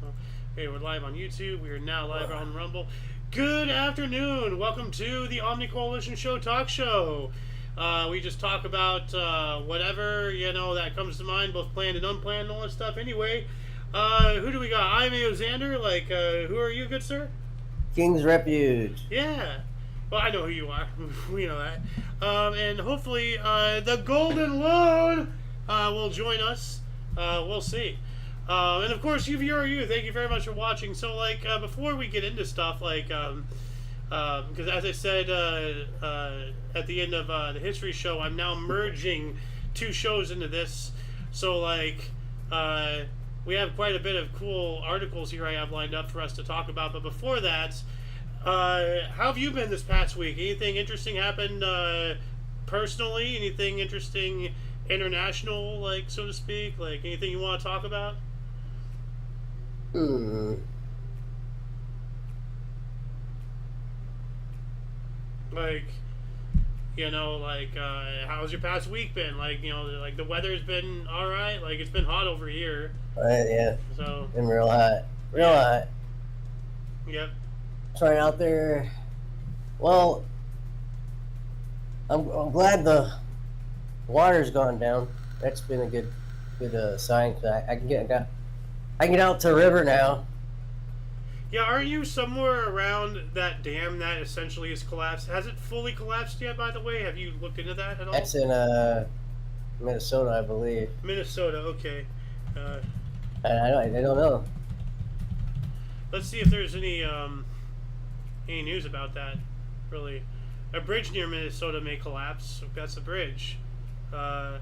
Okay, we're live on YouTube. We are now live on Rumble. Good afternoon. Welcome to the Omni Coalition Show TOC Show. We just talk about whatever, that comes to mind, both planned and unplanned and all that stuff. Anyway, who do we got? I'm Xander. Who are you, good sir? King's Refuge. Yeah. Well, I know who you are. We know that. And hopefully the Golden Loan will join us. We'll see. And of course, you. Thank you very much for watching. So, before we get into stuff, because as I said at the end of the history show, I'm now merging two shows into this. So, we have quite a bit of cool articles here I have lined up for us to talk about. But before that, how have you been this past week? Anything interesting happened personally? Anything interesting international, so to speak? Anything you want to talk about? How's your past week been? The weather's been all right. It's been hot over here. Yeah. So. Been real hot. Real hot. Yep. Trying out there. Well, I'm glad the water's gone down. That's been a good sign. I can get out to the river now. Yeah, are you somewhere around that dam that essentially is collapsed? Has it fully collapsed yet, by the way? Have you looked into that at all? That's in Minnesota, I believe. Minnesota, okay. I don't know. Let's see if there's any news about that, really. A bridge near Minnesota may collapse. That's a bridge. A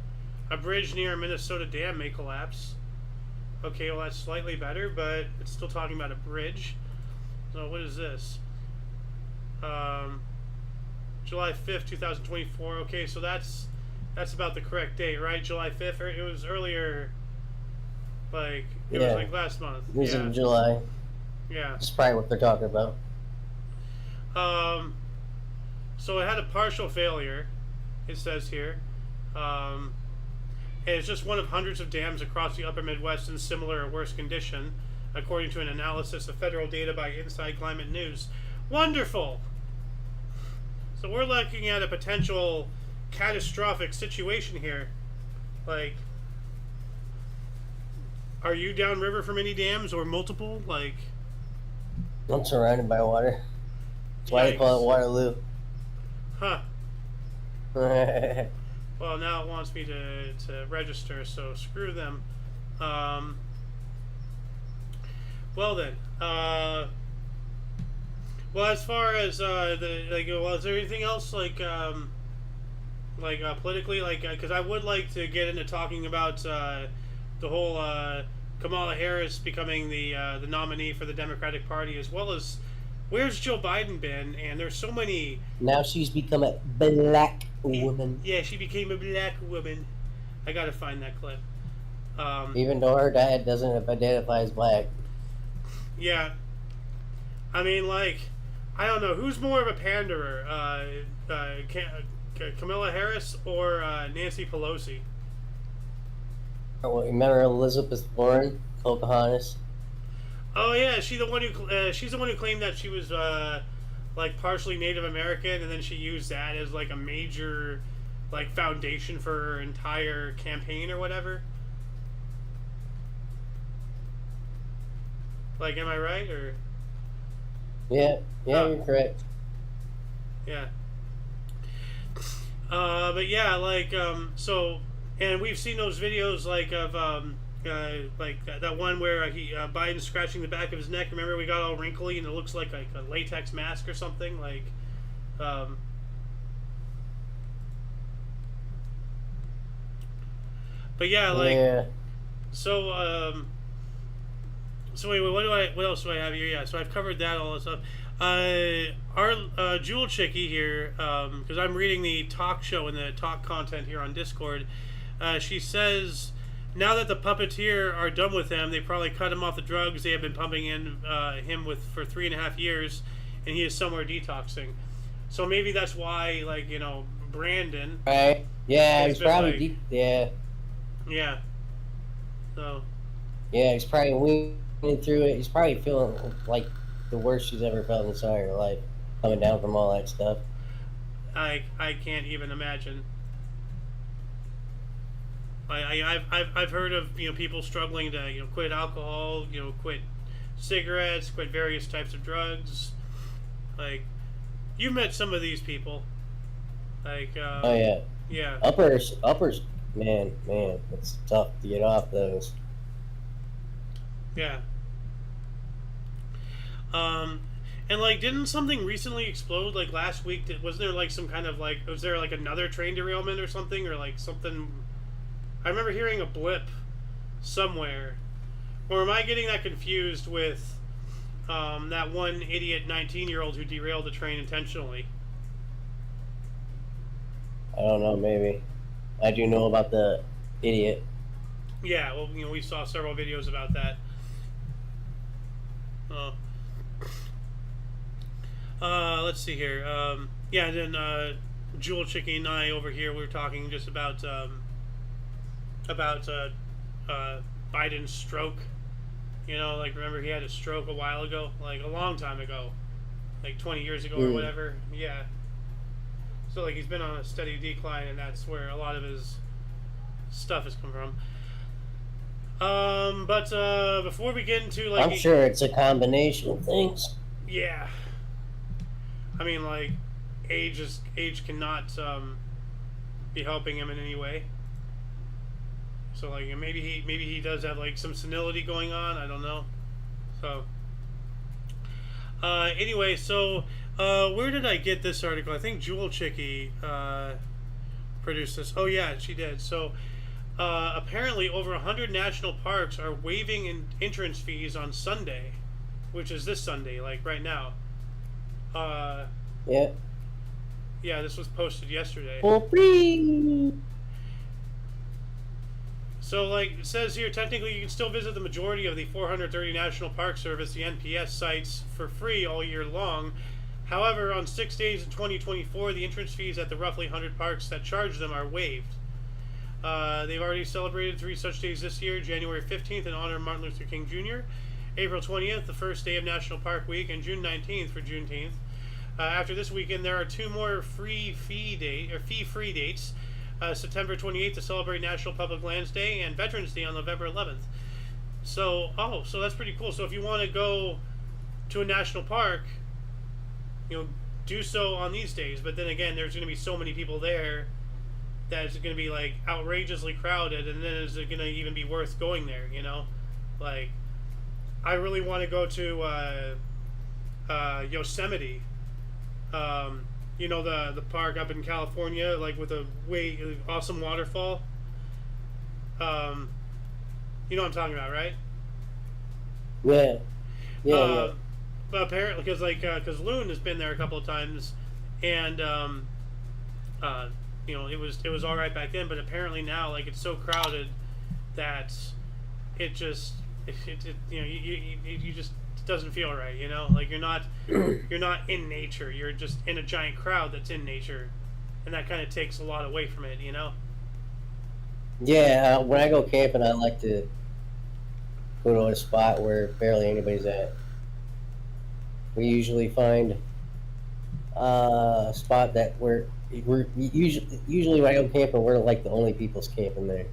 bridge near a Minnesota dam may collapse. Okay, well that's slightly better, but it's still talking about a bridge. So what is this? July 5th, 2024. Okay, so that's about the correct date, right? July 5th? It was earlier, it was last month. It was in July. Yeah. That's probably what they're talking about. So it had a partial failure, it says here. And it's just one of hundreds of dams across the upper Midwest in similar or worse condition, according to an analysis of federal data by Inside Climate News. Wonderful! So we're looking at a potential catastrophic situation here. Are you downriver from any dams or multiple? I'm surrounded by water. That's why they call it Waterloo. Huh. Well, now it wants me to register, so screw them. Well then, well, as far as is there anything else politically, because I would like to get into talking about the whole Kamala Harris becoming the nominee for the Democratic Party, as well as where's Joe Biden been? And there's so many. Now she's become a black woman. Yeah, she became a black woman. I gotta find that clip. Even though her dad doesn't identify as black. Yeah. I mean, I don't know. Who's more of a panderer? Kamala Harris or Nancy Pelosi? Oh, remember Elizabeth Warren, Pocahontas? Oh yeah, she's the one who claimed that she was partially Native American, and then she used that as a major foundation for her entire campaign or whatever. Am I right or? Yeah, you're correct. Yeah. But yeah, so, and we've seen those videos of that one where Biden's scratching the back of his neck. Remember, we got all wrinkly and it looks like a latex mask or something. But yeah, yeah. So so anyway, what else do I have here? Yeah, so I've covered that, all this stuff. Our Jewel Chickie here, because I'm reading the TOC Show and the TOC content here on Discord. She says, now that the puppeteer are done with him, they probably cut him off the drugs they have been pumping in him with for 3.5 years, and he is somewhere detoxing. So maybe that's why, Brandon. Right. Yeah, he's probably Yeah. So. Yeah, he's probably weaned through it. He's probably feeling like the worst he's ever felt in his entire life, coming down from all that stuff. I can't even imagine. I've heard of people struggling to quit alcohol, quit cigarettes, quit various types of drugs. Like, you've met some of these people. Like, Oh yeah, yeah, uppers, man, it's tough to get off those. yeah. And like, didn't something recently explode? Like last week, was there like some kind of like, was there like another train derailment or something, or like something? I remember hearing a blip somewhere, or am I getting that confused with that one idiot 19-year-old who derailed the train intentionally? I don't know, maybe. I do know about the idiot. Yeah, well, we saw several videos about that. Let's see here. Yeah, and then Jewel Chicky and I over here, we were talking just about Biden's stroke. Like, remember he had a stroke a while ago, like a long time ago, like 20 years ago or whatever. Yeah. So like he's been on a steady decline, and that's where a lot of his stuff has come from. But before we get into like, I'm sure it's a combination of things. Yeah. I mean, like, age cannot be helping him in any way. So like maybe he does have like some senility going on. I don't know. So anyway, so where did I get this article? I think Jewel Chicky produced this. Oh yeah, she did. So apparently over 100 national parks are waiving entrance fees on Sunday, which is this Sunday, like right now. Yeah. Yeah, this was posted yesterday. For free. So, like it says here, technically you can still visit the majority of the 430 National Park Service, the NPS sites, for free all year long. However, on 6 days in 2024, the entrance fees at the roughly 100 parks that charge them are waived. They've already celebrated 3 such days this year: January 15th in honor of Martin Luther King Jr., April 20th, the first day of National Park Week, and June 19th for Juneteenth. After this weekend, there are 2 more fee-free dates. September 28th to celebrate National Public Lands Day, and Veterans Day on November 11th. So that's pretty cool. So if you want to go to a national park, do so on these days. But then again, there's going to be so many people there that it's going to be like outrageously crowded, and then is it going to even be worth going there? Like, I really want to go to Yosemite. The park up in California, like with a awesome waterfall. You know what I'm talking about, right? Yeah. Yeah. But apparently, because Loon has been there a couple of times, and it was all right back then, but apparently now, like, it's so crowded that it just you just doesn't feel right. Like you're not in nature. You're just in a giant crowd that's in nature, and that kind of takes a lot away from it. Yeah. When I go camping, I like to go to a spot where barely anybody's at. We usually find a spot that we're usually when I go camping, we're like the only people's camping there.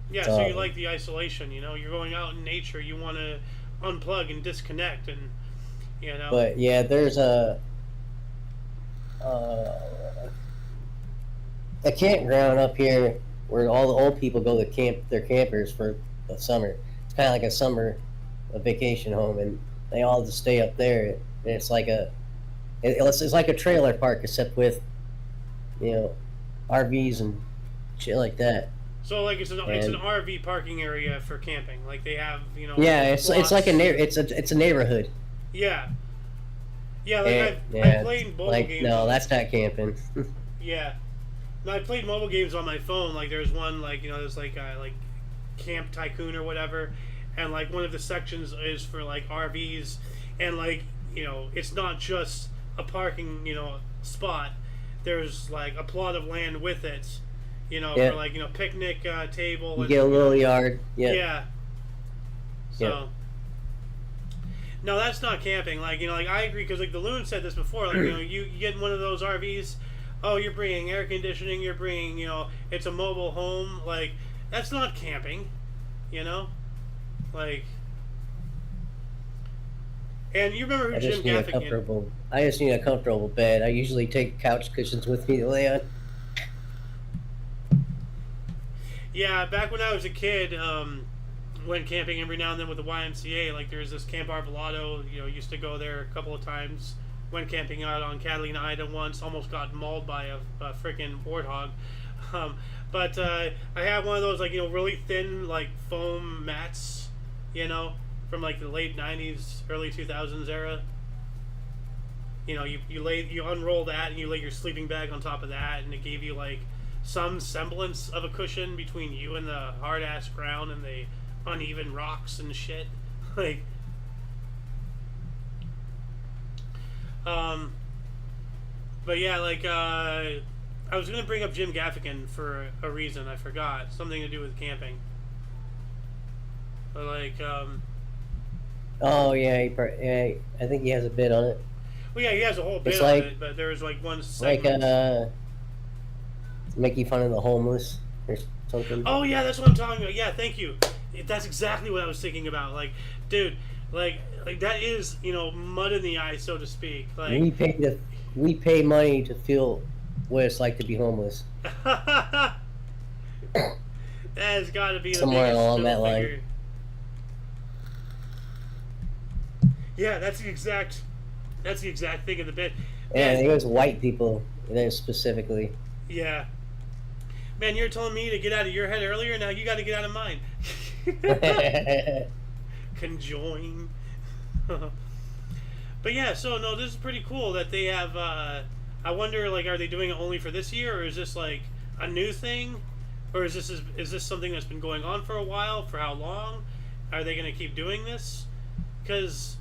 Yeah, so you like the isolation, You're going out in nature. You want to unplug and disconnect, and But yeah, there's a campground up here where all the old people go to camp. They're campers for the summer. It's kind of like a vacation home, and they all just stay up there. And it's like it's like a trailer park, except with RVs and shit like that. So like it's an RV parking area for camping. Like they have Yeah, it's like it's a neighborhood. Yeah. Yeah, like I played mobile games. No, that's not camping. Yeah. No, I played mobile games on my phone. Like there's one there's like Camp Tycoon or whatever, and like one of the sections is for like RVs, and like it's not just a parking spot. There's like a plot of land with it. For like picnic table. You get a little yard. Yeah. Yeah. So, no, that's not camping. Like, like I agree because like the Loon said this before. Like, you get in one of those RVs. Oh, you're bringing air conditioning. You're bringing, it's a mobile home. Like, that's not camping. Like. And you remember who Jim Gaffigan? I just need a comfortable bed. I usually take couch cushions with me to lay on. Yeah, back when I was a kid, went camping every now and then with the YMCA. Like, there's this Camp Arbolado. Used to go there a couple of times. Went camping out on Catalina Island once. Almost got mauled by a freaking warthog. But I had one of those, like, really thin, like, foam mats, from like the late 90s, early 2000s era. You unroll that and you lay your sleeping bag on top of that, and it gave you like some semblance of a cushion between you and the hard ass ground and the uneven rocks and shit. Like, but yeah, like I was gonna bring up Jim Gaffigan for a reason. I forgot, something to do with camping. But like, oh yeah, I think he has a bit on it. Well, yeah, he has a whole bit on it, but there was like one segment. Like making fun of the homeless or something. Oh yeah, that's what I'm talking about. Yeah, thank you. That's exactly what I was thinking about. Like, dude, like that is mud in the eye, so to speak. Like, we pay money to feel what it's like to be homeless. That has got to be somewhere along that line. Yeah, that's the exact thing in the bit. Yeah, it was white people there specifically. Yeah. Man, you're telling me to get out of your head earlier, now you got to get out of mine. Conjoin. But yeah, so no, this is pretty cool that they have, I wonder, like, are they doing it only for this year, or is this like a new thing? Or is this something that's been going on for a while? For how long? Are they going to keep doing this? Because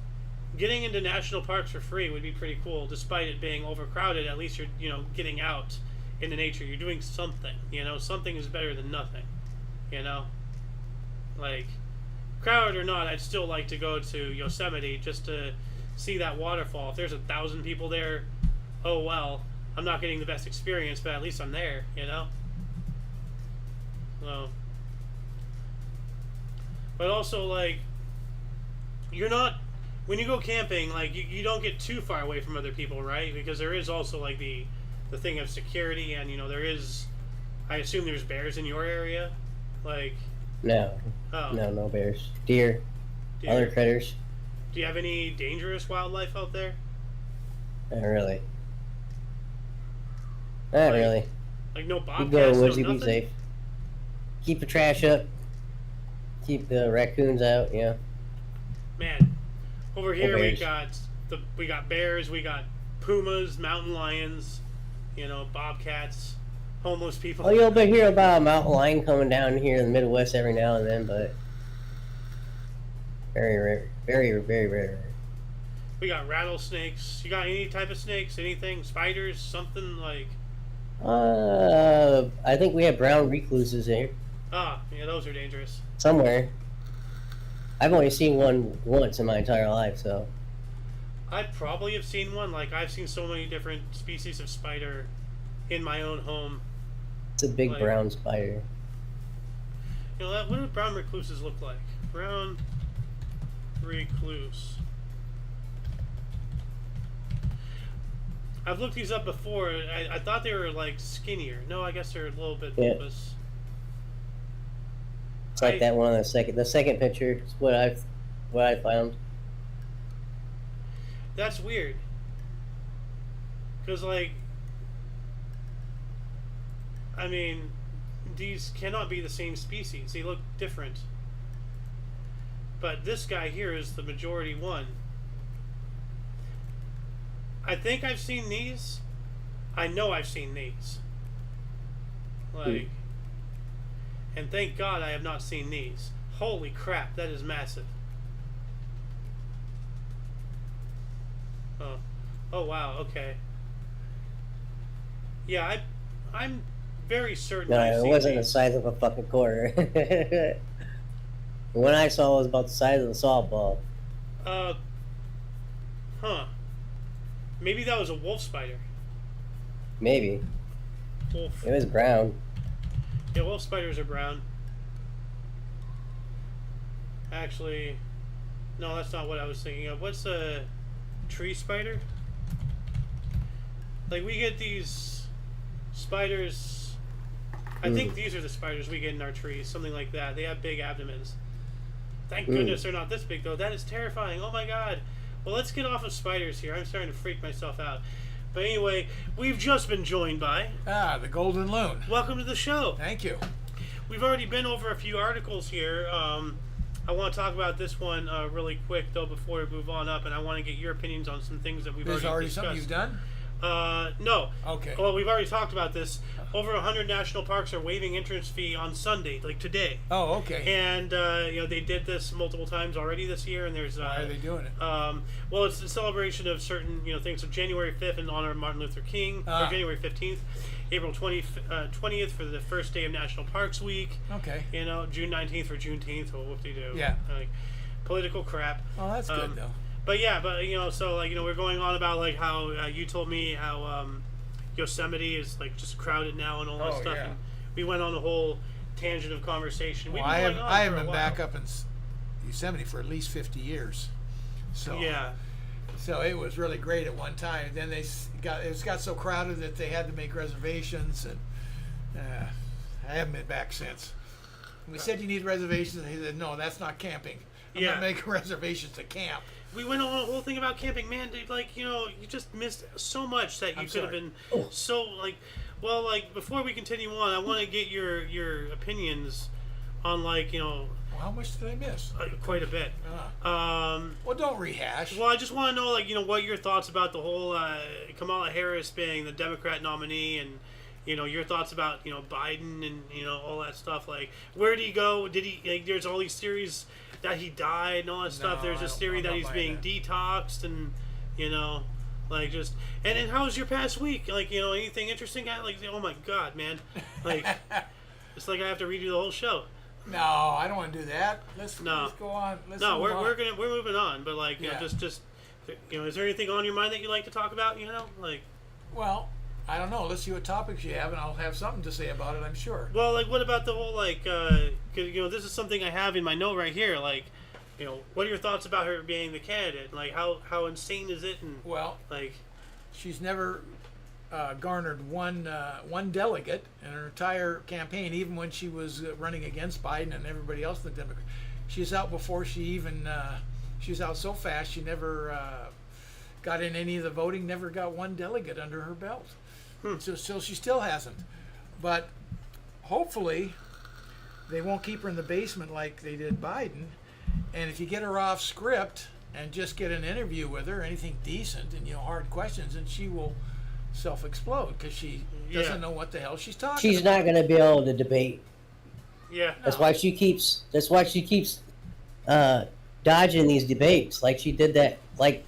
getting into national parks for free would be pretty cool, despite it being overcrowded. At least you're, getting out into nature. You're doing something. Something is better than nothing. Like, crowded or not, I'd still like to go to Yosemite just to see that waterfall. If there's 1,000 people there, oh well. I'm not getting the best experience, but at least I'm there. So, but also, like, you're not, when you go camping, like, you don't get too far away from other people, right? Because there is also, like, the thing of security, and, there is, I assume there's bears in your area? Like... No. Oh. No bears. Deer. Other critters. Do you have any dangerous wildlife out there? Not really. Not really. Like, no bobcats, you go to woods, no you be safe. Keep the trash up. Keep the raccoons out, yeah. Man, over here we got bears, we got pumas, mountain lions, bobcats, homeless people. Oh, you'll hear about a mountain lion coming down here in the Midwest every now and then, but very rare, very, very rare. We got rattlesnakes. You got any type of snakes? Anything? Spiders? Something like? I think we have brown recluses here. Ah, yeah, those are dangerous. Somewhere. I've only seen one once in my entire life, so. I probably have seen one. Like, I've seen so many different species of spider in my own home. It's a big brown spider. What do brown recluses look like? Brown recluse. I've looked these up before. I thought they were, like, skinnier. No, I guess they're a little bit bulbous. It's like that one on the second picture is what I found. That's weird. Because, like, I mean, these cannot be the same species. They look different. But this guy here is the majority one. I think I've seen these. I know I've seen these. Like, and thank God I have not seen these. Holy crap, that is massive. Oh wow, okay. Yeah, I'm very certain. No, I've it seen wasn't these. the size of a fucking quarter. The one I saw was about the size of a softball. Uh, huh. Maybe that was a wolf spider. Maybe. Wolf. It was brown. Yeah, wolf spiders are brown. Actually, no, that's not what I was thinking of. What's a tree spider? Like, we get these spiders. I think these are the spiders we get in our trees, something like that. They have big abdomens. Thank goodness they're not this big, though. That is terrifying. Oh my god. Well, let's get off of spiders here. I'm starting to freak myself out. But anyway, we've just been joined by... the Golden Loon. Welcome to the show. Thank you. We've already been over a few articles here. I want to talk about this one really quick, though, before we move on up, and I want to get your opinions on some things that we've There's already something discussed. you've done? No. Okay. Well, we've already talked about this. Over 100 national parks are waiving entrance fee on Sunday, like today. Oh, okay. And they did this multiple times already this year. And there's Why are they doing it? well, it's a celebration of certain things. So January 5th in honor of Martin Luther King, or January 15th, April 20th for the first day of National Parks Week. Okay. June 19th for Juneteenth. Well, whoop-de-doo. Yeah. Like, political crap. Oh, that's good though. But yeah, so we're going on about like how you told me how Yosemite is like just crowded now and all that stuff. Yeah. And we went on a whole tangent of conversation. Well, I haven't been back up in Yosemite for at least 50 years. So yeah. So it was really great at one time. Then it got so crowded that they had to make reservations, and I haven't been back since. We said you need reservations, and he said, "No, that's not camping. I'm not making reservations to camp." We went on a whole thing about camping, man. Dude, you just missed so much that you could have been so like. Well, like before we continue on, I want to get your opinions on Well, how much did I miss? Quite a bit. Well, don't rehash. Well, I just want to know, what your thoughts about the whole Kamala Harris being the Democrat nominee, and your thoughts about Biden and all that stuff. Like, where did he go? Did he there's all these theories that he died and all that stuff. There's this theory that he's being detoxed, and just and how was your past week? Like, anything interesting? Like, oh my god, man! Like, it's like I have to redo the whole show. No, I don't want to do that. Let's go on. We're moving on. But just is there anything on your mind that you like to talk about? Well, I don't know. Let's see what topics you have, and I'll have something to say about it, I'm sure. Well, like, what about the whole this is something I have in my note right here. Like, what are your thoughts about her being the candidate? Like, how insane is it? And she's never garnered one delegate in her entire campaign, even when she was running against Biden and everybody else in the Democrat. She's out before she even she's out so fast she never got in any of the voting. Never got one delegate under her belt. So she still hasn't. But hopefully they won't keep her in the basement like they did Biden. And if you get her off script and just get an interview with her, anything decent and hard questions, and she will self-explode because she doesn't know what the hell she's talking She's about. not going to be able to debate. Yeah. That's why she keeps dodging these debates. Like she did that. Like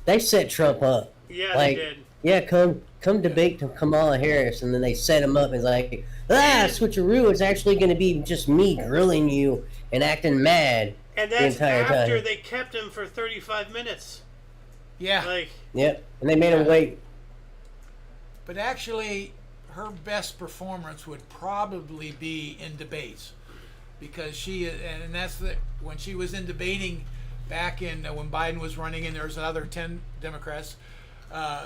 they set Trump up. Yeah, like, they did. Yeah, come debate Kamala Harris, and then they set him up and like, switcheroo. It's actually going to be just me grilling you and acting mad. And that's the entire after time. they kept him for 35 minutes. Yeah. Yep, and they made him wait. But actually, her best performance would probably be in debates, because when she was in debating back in when Biden was running, and there was another 10 Democrats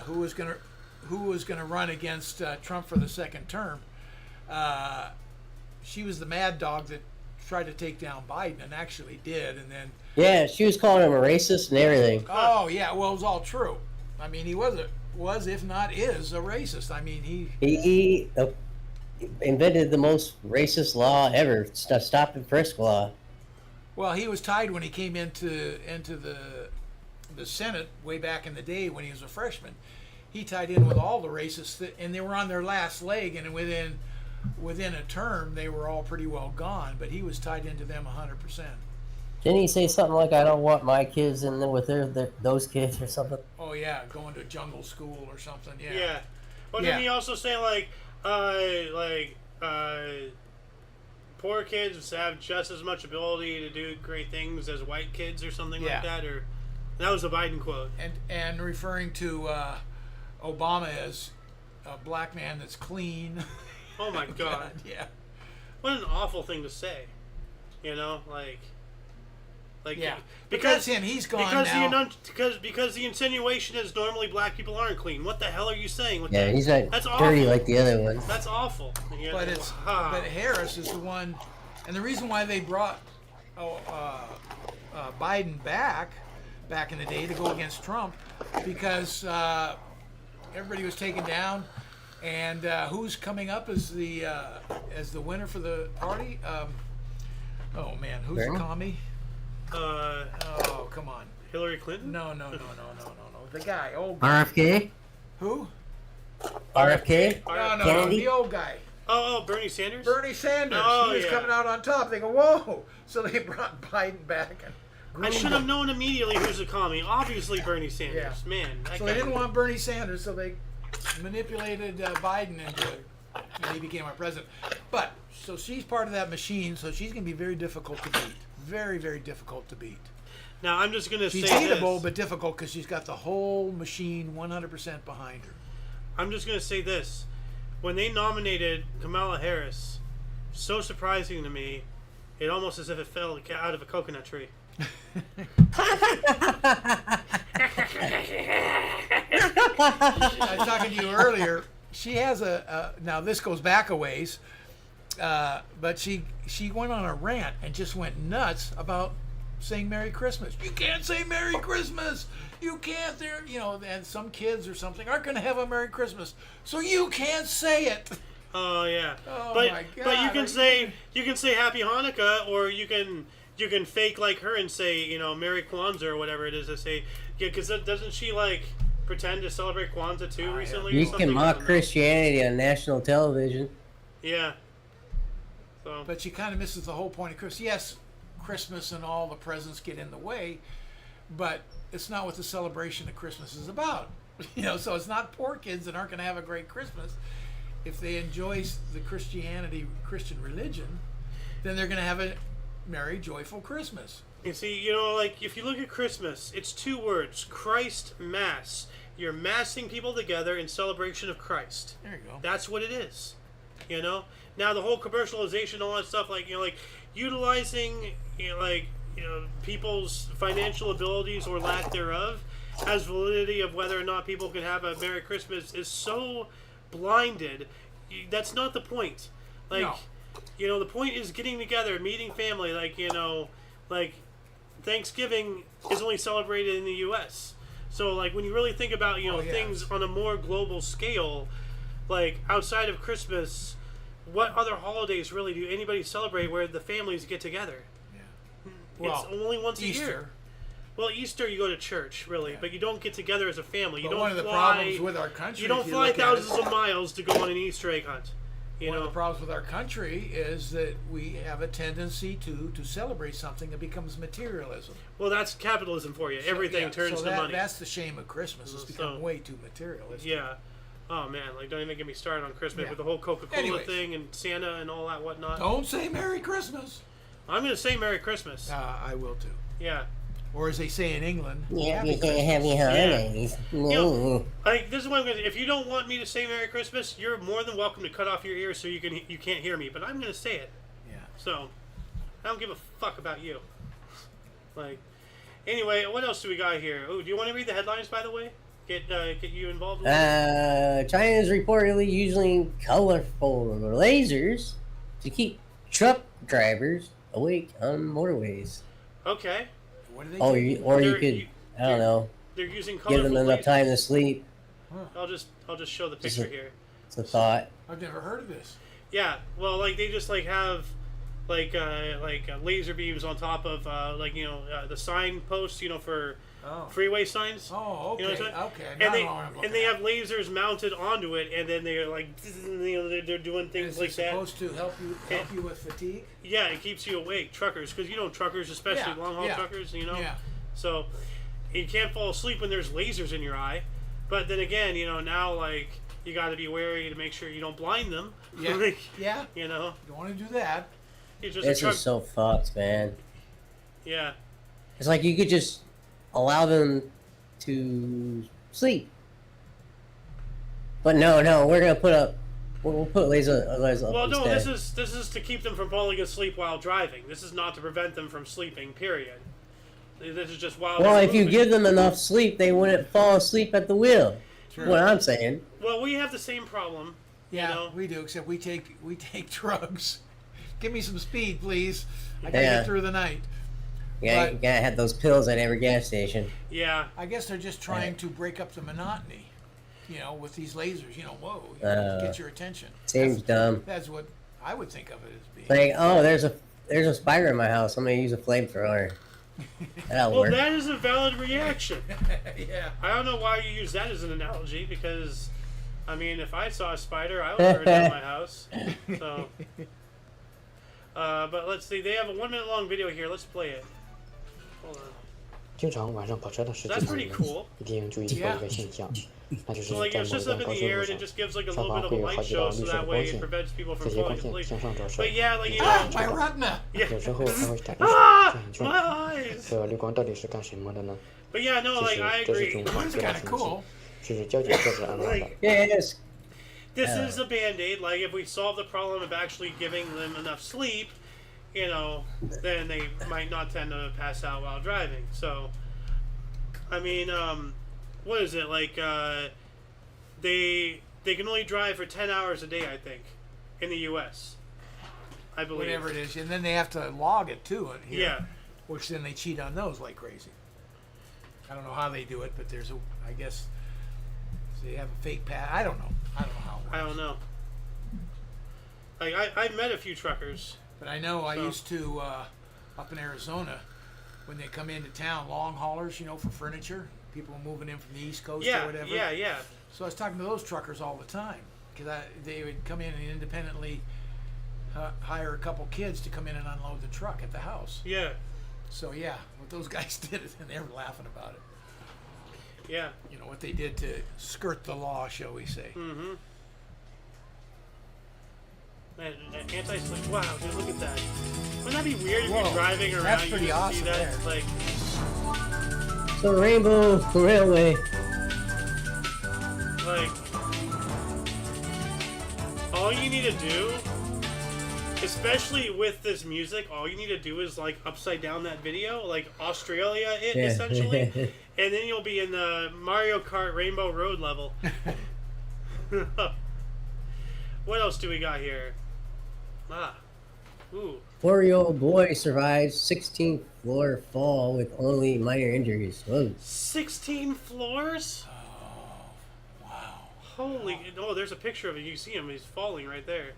who was gonna run against Trump for the second term. She was the mad dog that tried to take down Biden, and actually did, and then she was calling him a racist and everything. Oh yeah, well, it was all true. I mean, he was if not is a racist. I mean, he invented the most racist law ever, stop and frisk law. Well, he was tied when he came into the Senate way back in the day when he was a freshman. He tied in with all the racists, and they were on their last leg, and within a term they were all pretty well gone. But he was tied into them 100%. Didn't he say something like, "I don't want my kids in there with those kids" or something? Oh yeah, going to jungle school or something. Yeah. Yeah. Well, didn't he also say poor kids have just as much ability to do great things as white kids or something Yeah. like that. Or that was a Biden quote. And referring to Obama as a black man that's clean. Oh my God. Yeah. What an awful thing to say. You know, like Yeah. Because him, he's gone now. Because the insinuation is normally black people aren't clean. What the hell are you saying with Yeah, that? he's not That's dirty awful. like the other ones. That's awful. You But know? it's but Harris is the one, and the reason why they brought Biden back in the day to go against Trump, because everybody was taken down, and who's coming up as the winner for the party? Oh man, who's the Bernie? commie? Oh come on, Hillary Clinton? no. The guy, old guy. RFK? Who? RFK? No, Kennedy? the old guy. Oh, Bernie Sanders? Bernie Sanders. Oh, he was yeah. coming out on top. They go, whoa! So they brought Biden back and I groomed should have him. known immediately who's a commie. Obviously Bernie Sanders. Yeah. Man. That So guy- they didn't want Bernie Sanders, so they manipulated Biden into it, and he became our president. But so she's part of that machine, so she's going to be very difficult to beat. Very, very difficult to beat. Now, I'm just going to say She's this. beatable, but difficult because she's got the whole machine 100% behind her. I'm just going to say this. When they nominated Kamala Harris, so surprising to me, it almost as if it fell out of a coconut tree. I was talking to you earlier. She has now this goes back a ways, but she went on a rant and just went nuts about saying Merry Christmas. You can't say Merry Christmas. You can't. There, and some kids or something aren't going to have a Merry Christmas, so you can't say it. Oh yeah. Oh, but my but God. you can say Happy Hanukkah, or you can fake like her and say Merry Kwanzaa or whatever it is to say. Yeah, because doesn't she like pretend to celebrate Kwanzaa too recently? or You something? can I mock don't know. Christianity on national television. Yeah. So But she kind of misses the whole point of Christmas. Yes, Christmas and all the presents get in the way, but it's not what the celebration of Christmas is about. So it's not poor kids that aren't going to have a great Christmas. If they enjoy the Christian religion, then they're going to have a merry, joyful Christmas. you see, like if you look at Christmas, it's two words: Christ Mass. You're massing people together in celebration of Christ. There you go. That's what it is. Now the whole commercialization, all that stuff, like utilizing people's financial abilities or lack thereof as validity of whether or not people can have a Merry Christmas is so blinded. That's not the point. No. The point is getting together, meeting family. Like Thanksgiving is only celebrated in the U.S. So when you really think about things on a more global scale, like outside of Christmas, what other holidays really do anybody celebrate where the families get together? Yeah. It's Well, only once a Easter. year. Well, Easter you go to church, really, Yeah. but you don't get together as a family. You But don't one of the fly. problems with our country, You don't if you fly look at it- thousands of miles to go on an Easter egg hunt. One of the problems with our country is that we have a tendency to celebrate something that becomes materialism. Well, that's capitalism for you. Everything Yeah, turns so to that, money. That's the shame of Christmas. It's become So- way too materialistic. Yeah. Oh man, don't even get me started on Christmas Yeah. with the whole Coca-Cola Anyways. thing and Santa and all that whatnot. Don't say Merry Christmas. I'm gonna say Merry Christmas. I will too. Yeah. Or as they say in England, Yeah, Happy you can't Christmas. have any holidays. No. This is what I'm gonna. If you don't want me to say Merry Christmas, you're more than welcome to cut off your ears so you can't hear me. But I'm gonna say it. Yeah. So I don't give a fuck about you. Anyway, what else do we got here? Oh, do you want to read the headlines, by the way? Get you involved. A little bit? China is reportedly using colorful lasers to keep truck drivers awake on motorways. Okay. What do they Oh, do? you They're- could, I don't know, They're using give colorful them enough lasers. time to sleep. I'll just show the Just picture a- here. It's a thought. I've never heard of this. Yeah, well, they just have laser beams on top of the sign posts, for Oh. freeway signs. Oh, okay. You know what I'm saying? Okay. And Now they I know what I'm looking and they at. have lasers mounted onto it, and then they're they're doing things Is like it that. supposed to help you with fatigue? Yeah, it keeps you awake. Truckers, because truckers, especially Yeah, long haul yeah, truckers, Yeah. So you can't fall asleep when there's lasers in your eye. But then again, now you got to be wary to make sure you don't blind them. Yeah. Like, Yeah. You Don't want to do that. He's just This a truck. is so fucked, man. Yeah. It's like you could just allow them to sleep. But no, we're gonna put up. We'll put lasers up Well, no, instead. this is to keep them from falling asleep while driving. This is not to prevent them from sleeping. Period. This is just while. Well, they're if you moving. give them enough sleep, they wouldn't fall asleep at the wheel. Sure. What I'm saying. Well, we have the same problem. Yeah, You know? we do. Except we take drugs. Give me some speed, please. I gotta Yeah. get through the night. Yeah, But- you gotta have those pills at every gas station. Yeah. I guess they're just trying to break up the monotony. You know, with these lasers. You know, whoa, get your attention. Seems dumb. That's what I would think of it as being. Like, oh, there's a spider in my house. I'm gonna use a flamethrower. That'll Well, work. that is a valid reaction. Yeah. I don't know why you use that as an analogy because, I mean, if I saw a spider, I would burn down my house. So, but let's see. They have a 1 minute long video here. Let's play it. Hold on. 经常晚上跑车的司机 That's 朋 pretty 友 cool. 们一定注意到一个现象，那就是 So like 在 it's 某 just 一 up 段 in 高 the 速 air 路 and 上 it，just gives like a 上 little 方 bit of 会 a 有 light 好几 show 道 so 绿色 that 的 way 光 it 线， prevents people 这 from 些光 falling 线 asleep. 向上照射， But yeah, like you 啊 know, ，my retina！ yeah. 有时候它会产生 Ah, 这样一种 my eyes. 这绿光到底是干什么的呢？ But yeah, no, 其 like 实 I 这是 agree. 种 That's 反射的 kind 情 of 形 cool.，是交警设置安排的。 Yes. This is a band-aid. Like if we solve the problem of actually giving them enough sleep, you know, then they might not tend to pass out while driving. So, I mean, what is it like? They can only drive for 10 hours a day, I think, in the U.S. I believe. Whatever it is, and then they have to log it too. Here, Yeah. Which then they cheat on those like crazy. I don't know how they do it, but there's a. I guess they have a fake pad. I don't know. I don't know how. It works. I don't know. Like I've met a few truckers. But I know I So- used to up in Arizona when they come into town, long haulers, you know, for furniture. People moving in from the East Coast or Yeah, whatever. yeah. So I was talking to those truckers all the time because they would come in and independently hire a couple kids to come in and unload the truck at the house. Yeah, So yeah, what those guys did, and they were laughing about it. yeah. You know what they did to skirt the law, shall we say? Mm-hmm. Man, anti-sleep. Wow, dude, look at that. Wouldn't that be weird if Whoa, you're driving around that's you pretty just awesome see that? there. It's like, The Rainbow Railway. all you need to do, especially with this music, all you need to do is like upside down that video, like Australia it Yeah. essentially, and then you'll be in the Mario Kart Rainbow Road level. What else do we got here? Ooh. 4-year-old boy survives 16th floor fall with only minor injuries. Whoa. 16 floors? Wow. Holy! Oh, there's a picture of it. You see him. He's falling right there.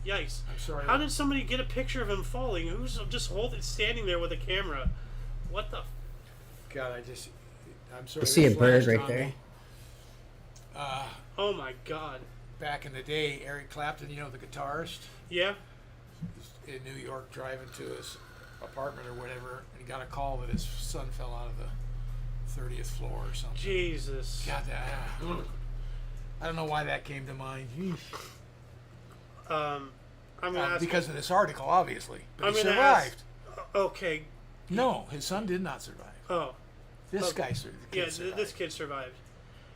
Yikes! I'm sorry. How did somebody get a picture of him falling? Who's just standing there with a camera? What the? God, I'm sorry. You see a this bird flashed right on there? me. Oh my God! Back in the day, Eric Clapton, you know, the guitarist, Yeah. was in New York driving to his apartment or whatever, and he got a call that his son fell out of the 30th floor or something. Jesus. God, I don't know why that came to mind. I'm gonna ask. Because of this article, obviously. But I'm he gonna survived. Okay. No, his son did not survive. Oh. This Oh, guy Yeah. survived. This kid survived.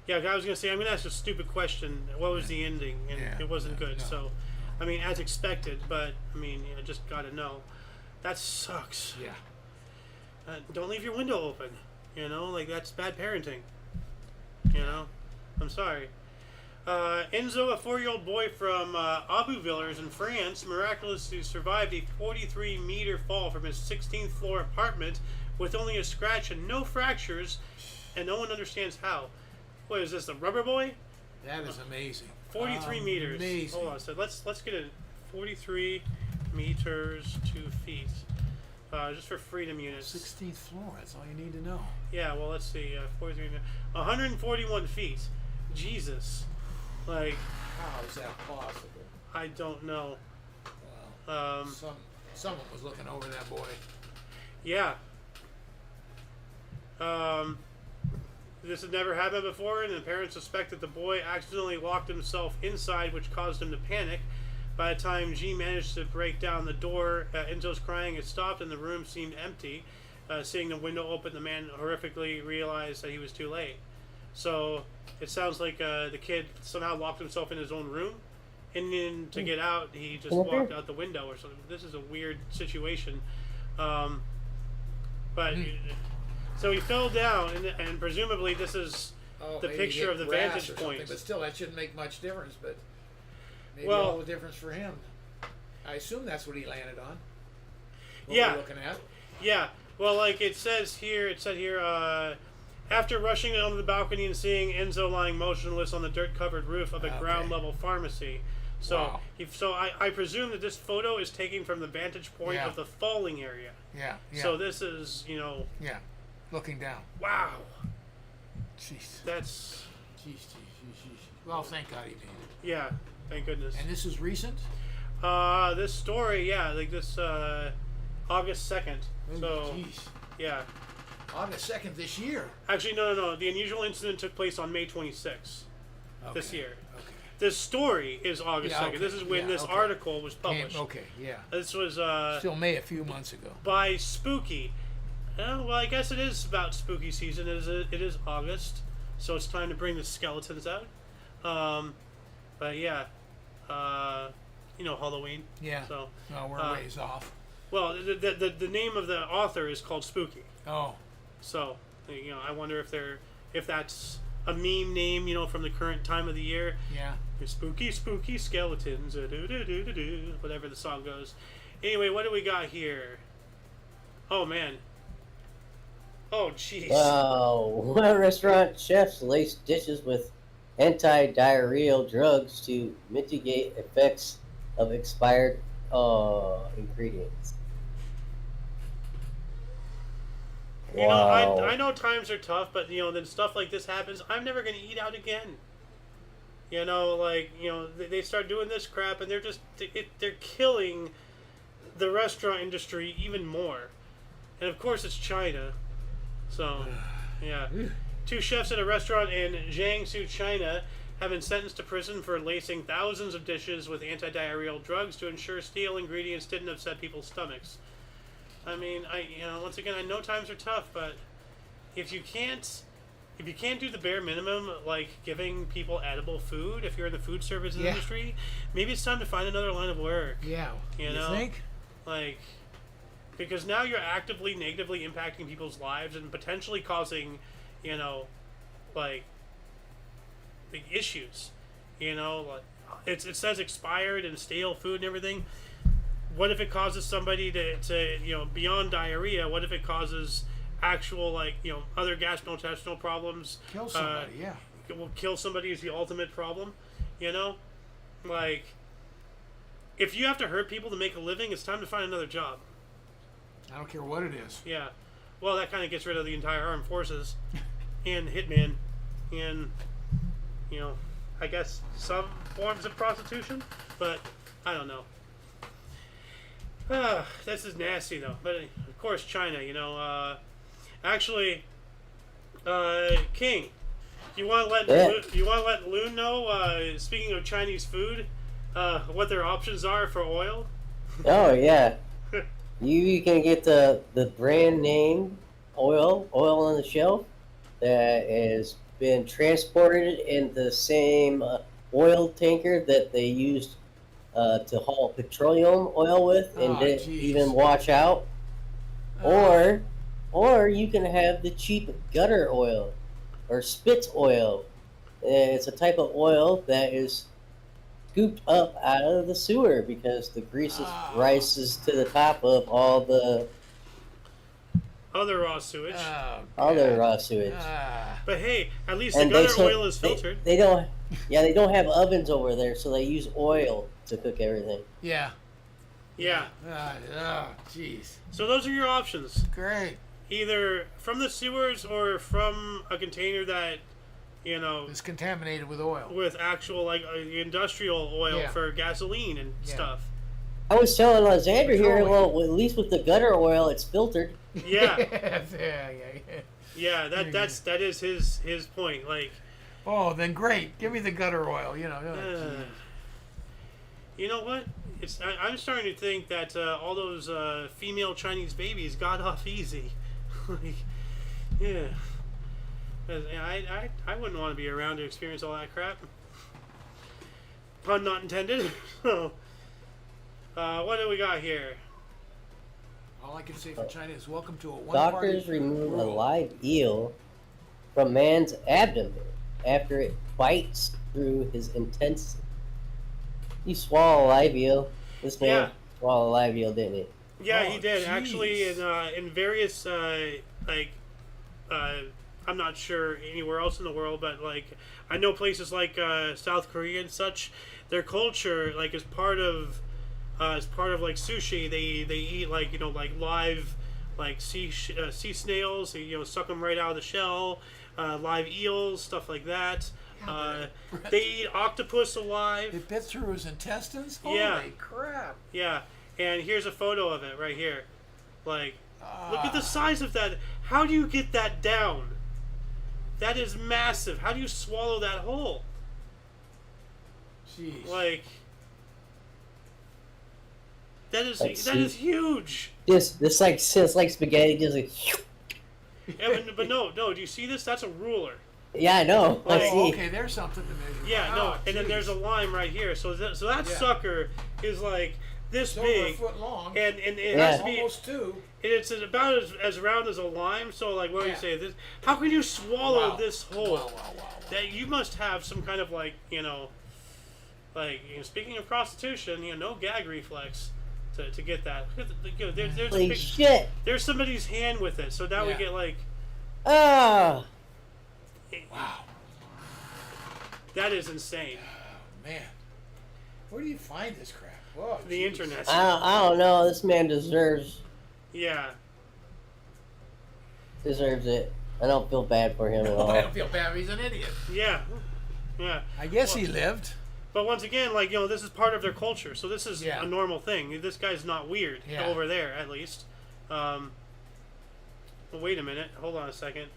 Yeah. I was gonna say I'm gonna ask a stupid question. What was the ending? And Yeah, it wasn't yeah, good. no. So, I mean, as expected. But I mean, just gotta know. That sucks. Yeah. Don't leave your window open. You know, like that's bad parenting. You know, I'm sorry. Enzo, a 4-year-old boy from Aubuvillers in France, miraculously survived a 43-meter fall from his 16th floor apartment with only a scratch and no fractures, and no one understands how. What is this, the rubber boy? That is amazing. 43 meters. Amazing. Hold on, so let's get it. 43 meters 2 feet. Just for freedom units. 16th floor. That's all you need to know. Yeah, well, let's see. 43, 141 feet. Jesus. Like, How is that possible? I don't know. Well, someone was looking over that boy. Yeah. This had never happened before, and the parents suspect that the boy accidentally locked himself inside, which caused him to panic. By the time G managed to break down the door, Enzo's crying had stopped and the room seemed empty. Seeing the window open, the man horrifically realized that he was too late. So it sounds like the kid somehow locked himself in his own room, and then to get out, he just walked out the window or something. This is a weird situation. But so he fell down, and presumably this is the maybe picture hit of the grass vantage or point. something, but still, that shouldn't make much difference. But maybe Well- all the difference for him. I assume that's what he landed on. What Yeah. we're looking at. Yeah, well, like it said here, after rushing onto the balcony and seeing Enzo lying motionless on the dirt-covered roof of a Okay. ground-level pharmacy. So, Wow. I presume that this photo is taken from the vantage point Yeah. of the falling area. Yeah. Yeah. So this is, yeah. Looking down. wow, Jeez. that's, Jeez. Well, thank God he did. yeah, thank goodness. And this is recent. This story, yeah, like this, August 2nd. So, Jeez. yeah. August 2nd this year. Actually, no. The unusual incident took place on May 26th this Okay. year. Okay. This story is August Yeah, 2nd. okay. This is when Yeah, this okay. article was published. Okay. Yeah. This was Still May a few months ago. by Spooky. Well, I guess it is about spooky season. It is August, so it's time to bring the skeletons out. But yeah, Halloween. Yeah. So, No, we're ways off. well, the name of the author is called Spooky. Oh. So, I wonder if that's a meme name, from the current time of the year. Yeah. Spooky, spooky skeletons, whatever the song goes. Anyway, what do we got here? Oh, man. Oh, jeez. Wow. Restaurant chefs lace dishes with anti-diarrheal drugs to mitigate effects of expired ingredients. Wow. I know times are tough, but then stuff like this happens. I'm never going to eat out again. They start doing this crap, and they're killing the restaurant industry even more. And of course, it's China. So, yeah. 2 chefs at a restaurant in Jiangsu, China, have been sentenced to prison for lacing thousands of dishes with anti-diarrheal drugs to ensure steel ingredients didn't upset people's stomachs. I mean, once again, I know times are tough, but if you can't do the bare minimum, like giving people edible food, if you're in the food service Yeah. industry, maybe it's time to find another line of work. Yeah. You know? think? Like, because now you're actively negatively impacting people's lives and potentially causing, like, big issues. Like, it says expired and stale food and everything. What if it causes somebody to beyond diarrhea? What if it causes actual, like, other gastrointestinal problems? Kill somebody. Yeah. Will kill somebody is the ultimate problem. Like, if you have to hurt people to make a living, it's time to find another job. I don't care what it is. Yeah. Well, that kind of gets rid of the entire armed forces and hitman and, I guess some forms of prostitution, but I don't know. This is nasty, though. But, of course, China, actually, King, you want to let Loon know, speaking of Chinese food, what their options are for oil? Oh yeah. You can get the brand name oil on the shelf that has been transported in the same oil tanker that they used to haul petroleum oil with and Oh, didn't geez. even wash out. Or you can have the cheap gutter oil or spit oil. It's a type of oil that is scooped up out of the sewer because the grease rises to the top of all the Other raw sewage. other raw sewage. But hey, at least the And gutter so oil is filtered. They don't have ovens over there, so they use oil to cook everything. Yeah. Yeah. Jeez. So those are your options. Great. Either from the sewers or from a container that, It's contaminated with oil. with actual, like, industrial oil Yeah. for gasoline and Yeah. stuff. I was telling Alexander here, Petroleum. well, at least with the gutter oil, it's filtered. Yeah. yeah. Yeah, that is his point. Like, Oh, then great. Give me the gutter oil. You know what? I'm starting to think that all those female Chinese babies got off easy. Like, yeah. 'Cause I wouldn't want to be around to experience all that crap. Pun not intended. So, what do we got here? All I can say for China is welcome to a one-party Doctors remove a world. live eel from man's abdomen after it bites through his intestines. You swallow a live eel. This man Yeah. swallowed a live eel, didn't he? Yeah, Oh, he did. jeez. Actually, in various like, I'm not sure anywhere else in the world, but like I know places like South Korea and such. Their culture, like, is part of like sushi. They eat like like live like sea snails. They, suck them right out of the shell. Live eels, stuff like that. They eat octopus alive. It bit through his intestines? Yeah. Holy crap. Yeah, and here's a photo of it right here. Like, look at the size of that. How do you get that down? That is massive. How do you swallow that whole? Jeez. Like, that Let's is see. huge. This like it's like spaghetti. Just like, Yeah, but no. Do you see this? That's a ruler. yeah, I know. I Like, see. Oh, okay, there's something to measure. Yeah, by. no. Oh, And then jeez. there's a line right here. So that Yeah. sucker is like this It's over big, a foot long. and it Yeah. has to be. Almost two. And it's about as round as a lime. So like, what do you Yeah. say? This? How can you swallow Wow. this whole? Wow. That you must have some kind of like like speaking of prostitution, no gag reflex to get that. Look at there's a Holy big, shit! there's somebody's hand with it. So now we Yeah. get like Ah, Wow. that is insane. Man. Where do you find this crap? Whoa, The jeez. internet. I don't know. This man deserves Yeah. it. I don't feel bad for him at I all. don't feel bad. He's an idiot. Yeah. I guess he lived. But once again, like this is part of their culture, so this is Yeah. a normal thing. This guy's not weird Yeah. over there, at least. Well, wait a minute. Hold on a second.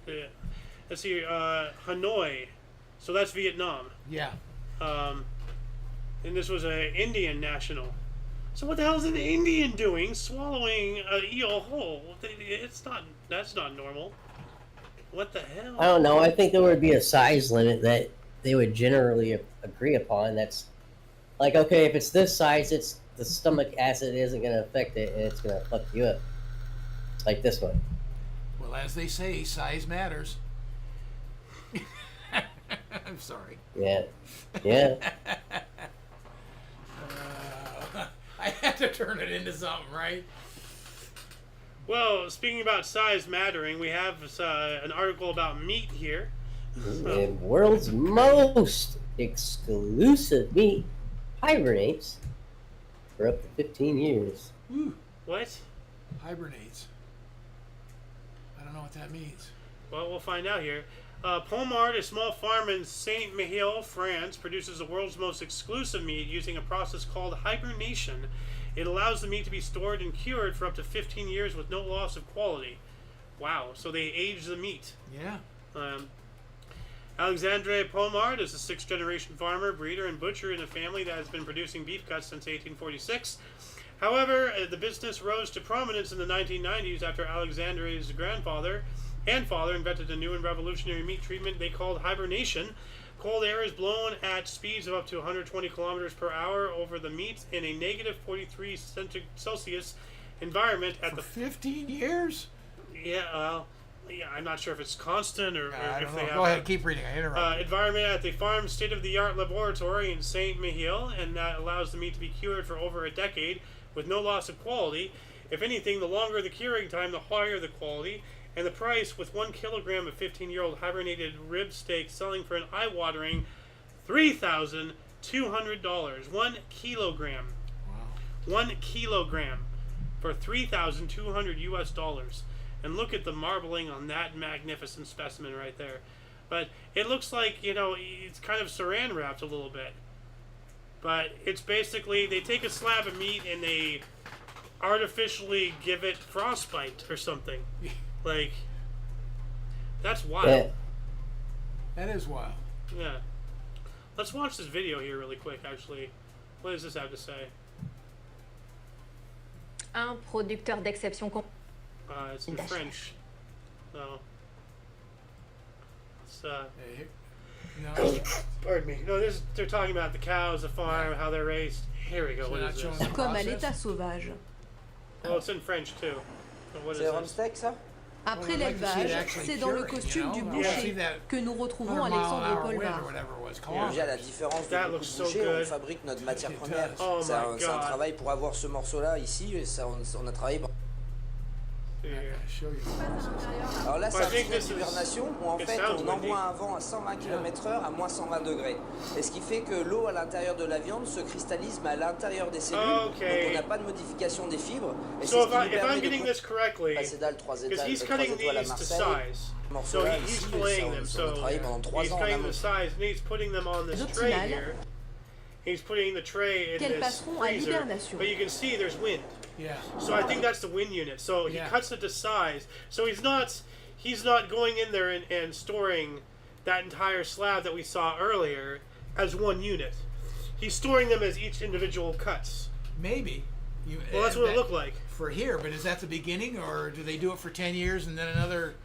Let's see. Hanoi. So that's Vietnam. Yeah. And this was an Indian national. So what the hell is an Indian doing swallowing an eel whole? That's not normal. What the hell? I don't know. I think there would be a size limit that they would generally agree upon. That's like, okay, if it's this size, it's the stomach acid isn't going to affect it, and it's going to fuck you up. Like this one. Well, as they say, size matters. I'm sorry. Yeah. Yeah. I had to turn it into something, right? Well, speaking about size mattering, we have an article about meat here. And world's most exclusive meat hibernates for up to 15 years. What? Hibernates. I don't know what that means. Well, we'll find out here. Pomard, a small farm in Saint-Mihiel, France, produces the world's most exclusive meat using a process called hibernation. It allows the meat to be stored and cured for up to 15 years with no loss of quality. Wow, so they age the meat. Yeah. Alexandre Pomard is a sixth-generation farmer, breeder, and butcher in a family that has been producing beef cuts since 1846. However, the business rose to prominence in the 1990s after Alexandre's grandfather and father invented a new and revolutionary meat treatment they called hibernation. Cold air is blown at speeds of up to 120 kilometers per hour over the meat in a negative 43 Celsius environment at For the 15 years? I'm not sure if it's constant or I if don't they know. have Go ahead, keep reading. I interrupted. environment at the farm's state-of-the-art laboratory in Saint-Mihiel, and that allows the meat to be cured for over a decade with no loss of quality. If anything, the longer the curing time, the higher the quality. And the price, with 1 kilogram of 15-year-old hibernated rib steak selling for an eye-watering $3,200. 1 kilogram. Wow. 1 kilogram for $3,200 US dollars. And look at the marbling on that magnificent specimen right there. But it looks like, it's kind of saran wrapped a little bit. But it's basically, they take a slab of meat and they artificially give it frostbite or something. Like, that's wild. Yeah. That is wild. Yeah. Let's watch this video here really quick, actually. What does this have to say? Un producteur d'exception. It's in French. So. It's, No, pardon me. No, they're talking about the cows, the farm, how they're raised. Here we go. So What not is showing this? the Comme à process? l'état sauvage. Oh, it's in French too. So what is C'est un this? steak ça? Après Well, I'd like to see it l'élevage, actually c'est dans le curing, costume du you know? Yeah. boucher See that que nous retrouvons 100 mile an Alexandre hour wind or Polvar. whatever it was, Yeah. kilometers. Déjà, la différence de That beaucoup looks de so bouchers, good. on fabrique notre matière It première. does. Oh C'est my un God. travail pour avoir ce morceau-là ici. Et ça, on a travaillé. Here. Show you the process. Alors là, Well, c'est I un think système this is- d'hibernation où en it fait sounds on envoie windy. un vent à 120 km/h à moins 120 degrés. Et ce qui fait que l'eau à l'intérieur de la viande se cristallise mais à l'intérieur des cellules. Okay. Donc on n'a pas de modification des fibres. Et c'est So ce qui nous if permet I'm de getting this correctly, passer dalle 3 because he's étoiles cutting à these to Marseille. size. So Morceau-là, he's ici, filleting ça, them. on a So travaillé pendant 3 he's ans en cutting the amont. size and he's putting them on this Les tray optimales, here. He's putting the tray in qu'elles this passeront à freezer. l'hibernation. But you can see there's wind. Yeah. So I think that's the wind unit. So he Yeah. cuts it to size. So he's not going in there and storing that entire slab that we saw earlier as one unit. He's storing them as each individual cuts. Maybe. Well, that's what it looked like. For here, but is that the beginning, or do they do it for 10 years and then another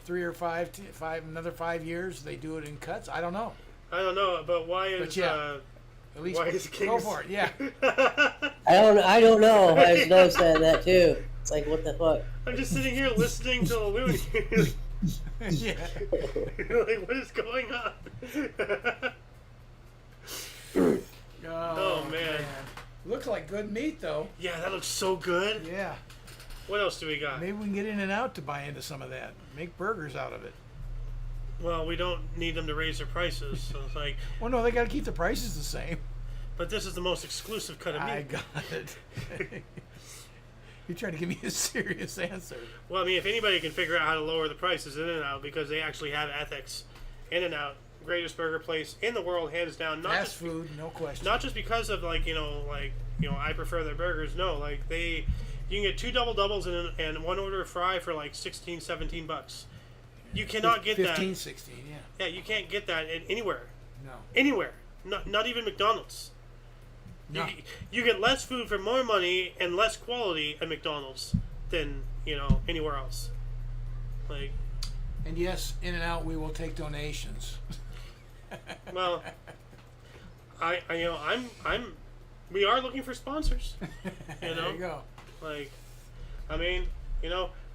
3 or 5 years they do it in cuts? I don't know. I don't know, but why is But yeah. At least why is go for it. Yeah. I don't know. I was noticing that too. It's like, what the fuck? I'm just sitting here listening to the loony. Yeah. Like, what is going on? Oh, man. Looks like good meat though. Yeah, that looks so good. Yeah. What else do we got? Maybe we can get In and Out to buy into some of that. Make burgers out of it. Well, we don't need them to raise their prices. So it's like, Well, no, they got to keep the prices the same. but this is the most exclusive cut of I meat. got it. You're trying to give me a serious answer. Well, I mean, if anybody can figure out how to lower the prices, In-N-Out, because they actually have ethics. In-N-Out, greatest burger place in the world, hands down. Not Fast just food, no question. not just because of I prefer their burgers. No, like you can get 2 double doubles and one order of fry for like $16-17. You cannot get 15, that. 16, yeah. Yeah, you can't get that anywhere. No. Anywhere. Not even McDonald's. No. You get less food for more money and less quality at McDonald's than anywhere else. Like, And yes, In and Out, we will take donations. well, we are looking for sponsors. There you go. Like, I mean,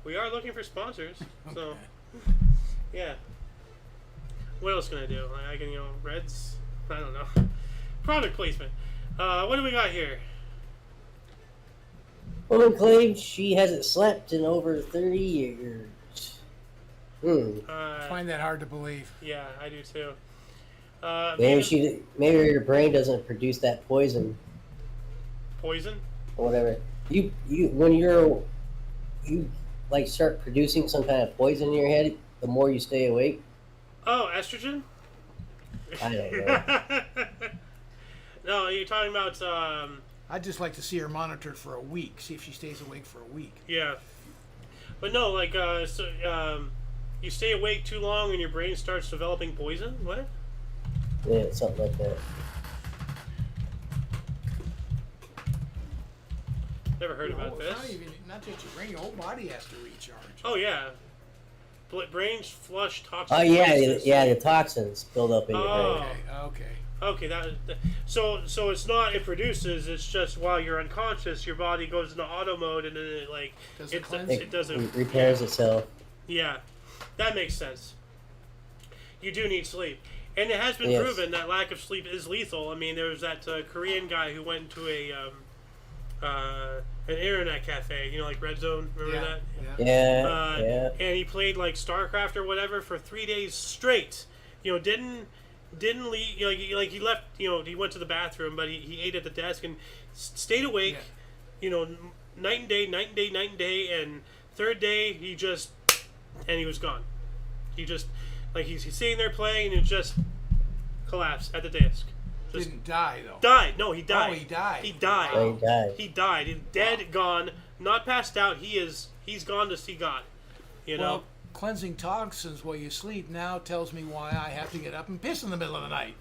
we are looking for sponsors. So, yeah. What else can I do? I can, Reds. I don't know. Product placement. What do we got here? Woman claims she hasn't slept in over 30 years. I find that hard to believe. Yeah, I do too. Maybe your brain doesn't produce that poison Poison? or whatever. When you like start producing some kind of poison in your head, the more you stay awake. Oh, estrogen? I don't know. No, you're talking about I'd just like to see her monitored for a week, see if she stays awake for a week. yeah. But no, like you stay awake too long and your brain starts developing poison? What? Yeah, something like that. Never heard about It's this. not just your brain, your whole body has to recharge. Oh yeah. Brains flush toxic Oh yeah, wastes. the toxins build up in your Oh. brain. Okay. Okay, so it's not it produces. It's just while you're unconscious, your body goes into auto mode and then Does it it cleanse? it doesn't. It repairs itself. Yeah, that makes sense. You do need sleep, and it has been Yes. proven that lack of sleep is lethal. I mean, there was that Korean guy who went to an internet cafe, like Red Zone. Remember that? Yeah. Yeah, yeah. And he played like StarCraft or whatever for 3 days straight. Didn't leave. He left. He went to the bathroom, but he ate at the desk and stayed awake. Yeah. Night and day, night and day, night and day, and third day he was gone. He just he's sitting there playing and it just collapsed at the desk. Just Didn't die though. died. No, he died. Oh, he died. He died. Oh, he died. He died. He's dead, gone, not passed out. He's gone to see God. Well, cleansing toxins while you sleep now tells me why I have to get up and piss in the middle of the night.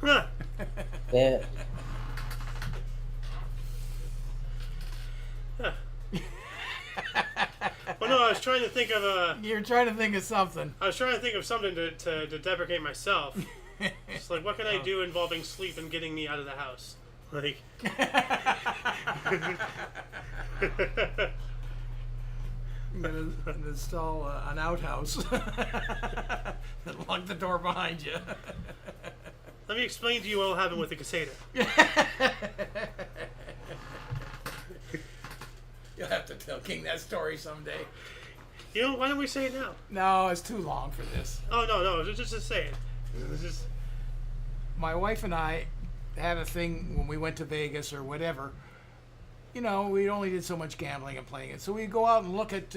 Huh. Yeah. I was trying to think of a. You're trying to think of something. I was trying to think of something to deprecate myself. It's like, what can I do involving sleep and getting me out of the house? Like. I'm gonna install an outhouse and lock the door behind you. Let me explain to you what will happen with the caseta. You'll have to tell King that story someday. You know, why don't we say it now? No, it's too long for this. Oh, no, just say it. Just... My wife and I had a thing when we went to Vegas or whatever. You know, we only did so much gambling and playing it. So we'd go out and look at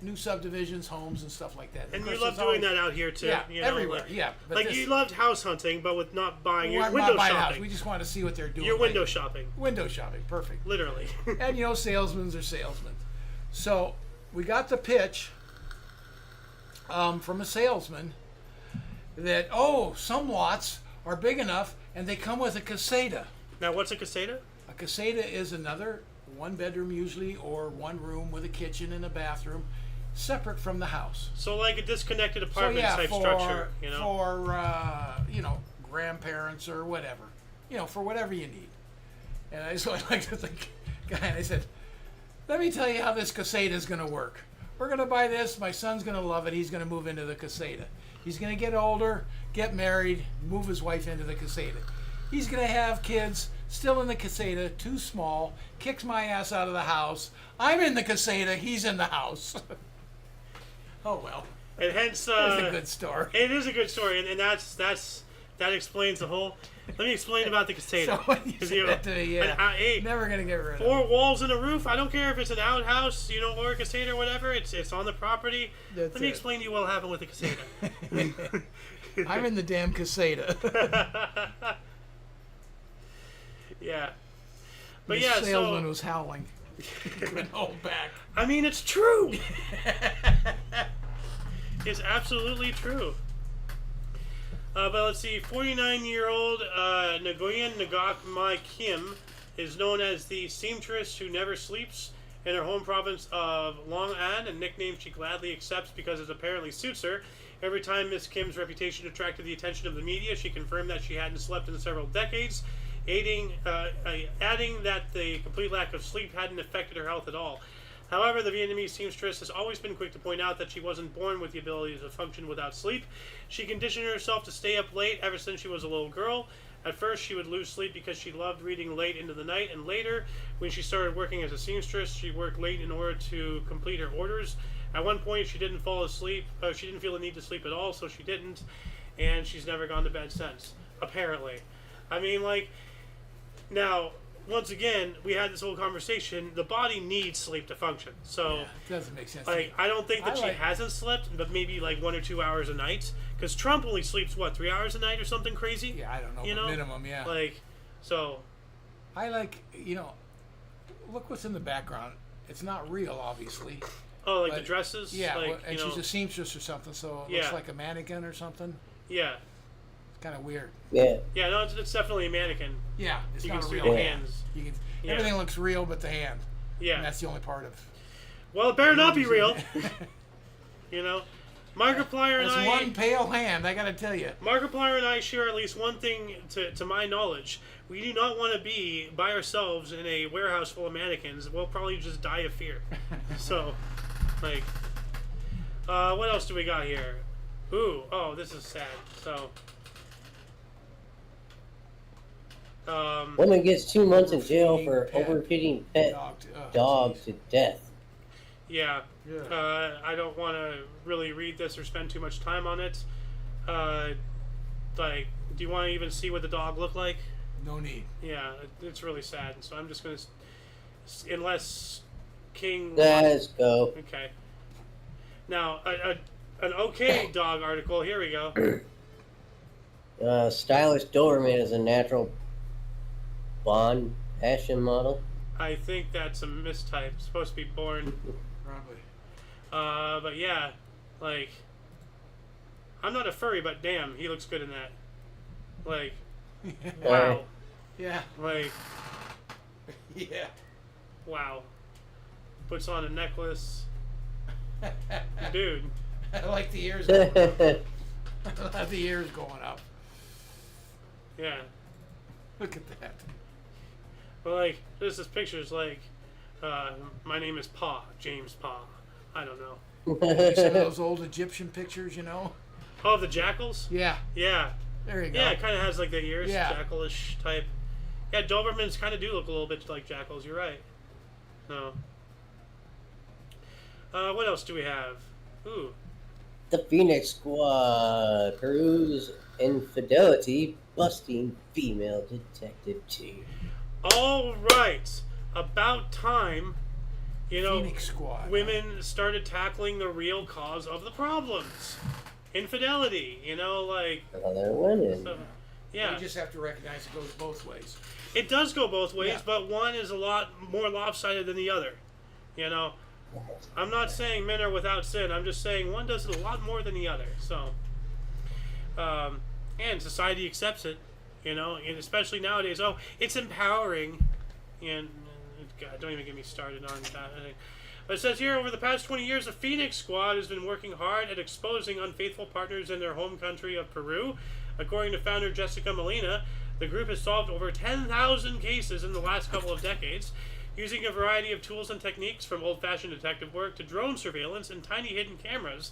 new subdivisions, homes, and stuff like that. And you love doing that out here, too. Yeah, you know, everywhere, like, yeah. But like you loved house hunting, but with not buying. You're not window buying a house. shopping. We just want to see what they're doing. You're window shopping. Window shopping, perfect. Literally. And, you know, salesmen are salesmen. So we got the pitch from a salesman that, some lots are big enough and they come with a caseta. Now, what's a caseta? A caseta is another one bedroom usually, or one room with a kitchen and a bathroom, separate from the house. So like a disconnected apartment type structure, you know? For grandparents or whatever, for whatever you need. And so I looked at the guy and I said, let me tell you how this caseta is going to work. We're going to buy this. My son's going to love it. He's going to move into the caseta. He's going to get older, get married, move his wife into the caseta. He's going to have kids still in the caseta, too small, kicks my ass out of the house. I'm in the caseta. He's in the house. Oh, well. And hence... That's a good story. It is a good story, and that explains the whole... Let me explain about the caseta. So when you said that to me, yeah, never going to get rid of it. 4 walls and a roof. I don't care if it's an outhouse, or a caseta or whatever. It's on the property. Let me explain to you what will happen with the caseta. I'm in the damn caseta. Yeah. But the yeah, salesman was howling. Couldn't hold back. I mean, it's true. It's absolutely true. But let's see, 49-year-old Nguyen Ngak Mai Kim is known as the seamstress who never sleeps in her home province of Long An, a nickname she gladly accepts because it apparently suits her. Every time Miss Kim's reputation attracted the attention of the media, she confirmed that she hadn't slept in several decades, adding that the complete lack of sleep hadn't affected her health at all. However, the Vietnamese seamstress has always been quick to point out that she wasn't born with the ability to function without sleep. She conditioned herself to stay up late ever since she was a little girl. At first, she would lose sleep because she loved reading late into the night, and later, when she started working as a seamstress, she worked late in order to complete her orders. At one point, she didn't fall asleep. She didn't feel the need to sleep at all, so she didn't, and she's never gone to bed since, apparently. I mean, now... Once again, we had this whole conversation. The body needs sleep to function. So, yeah, it doesn't make sense. To me. I don't think that she hasn't slept, but maybe 1 or 2 hours a night. Because Trump only sleeps 3 hours a night or something crazy. Yeah, I don't know. But minimum, yeah. So. I look what's in the background. It's not real, obviously. Oh, the dresses. Yeah, and she's a seamstress or something, so it looks like a mannequin or something. Yeah. Kind of weird. Yeah. Yeah, no, it's definitely a mannequin. Yeah, it's you not can a see real the hand. hands. Everything looks real, but the hand. Yeah. And that's the only part of. Well, it better not be real. Markiplier and It's one pale hand, I gotta tell you. Markiplier and I share at least one thing, to my knowledge. We do not want to be by ourselves in a warehouse full of mannequins. We'll probably just die of fear. So, what else do we got here? This is sad. So. Woman gets 2 months in jail for overfeeding pet dog to death. Yeah. I don't want to really read this or spend too much time on it. Do you want to even see what the dog looked like? No need. Yeah, it's really sad. So I'm just going to... Unless King... Let's go. Okay. Now, an okay dog article. Here we go. Stylish Doberman is a natural Bond Ashen model. I think that's a mistype. It's supposed to be born. Probably. But yeah, I'm not a furry, but damn, he looks good in that. Wow. Yeah. Yeah. Wow. Puts on a necklace. Dude. I like the ears going up. I like the ears going up. Yeah. Look at that. But like, this picture's like, my name is Pa, James Pa. I don't know. You see those old Egyptian pictures, you know? Oh, the jackals? Yeah. Yeah. There you go. Yeah, it kind of has like the ears, Yeah. jackalish type. Yeah, Dobermans kind of do look a little bit like jackals. You're right. No. What else do we have? Ooh. The Phoenix Squad, Peru's infidelity busting female detective team. All right. About time, you know, Phoenix Squad. women started tackling the real cause of the problems. Infidelity, you know, like, Other women. so, yeah. You just have to recognize it goes both ways. It does go both ways, Yeah. but one is a lot more lopsided than the other. You know, I'm not saying men are without sin. I'm just saying one does it a lot more than the other. So, and society accepts it. You know, and especially nowadays. Oh, it's empowering. And God, don't even get me started on that. But it says here, over the past 20 years, the Phoenix Squad has been working hard at exposing unfaithful partners in their home country of Peru. According to founder Jessica Molina, the group has solved over 10,000 cases in the last couple of decades, using a variety of tools and techniques from old-fashioned detective work to drone surveillance and tiny hidden cameras.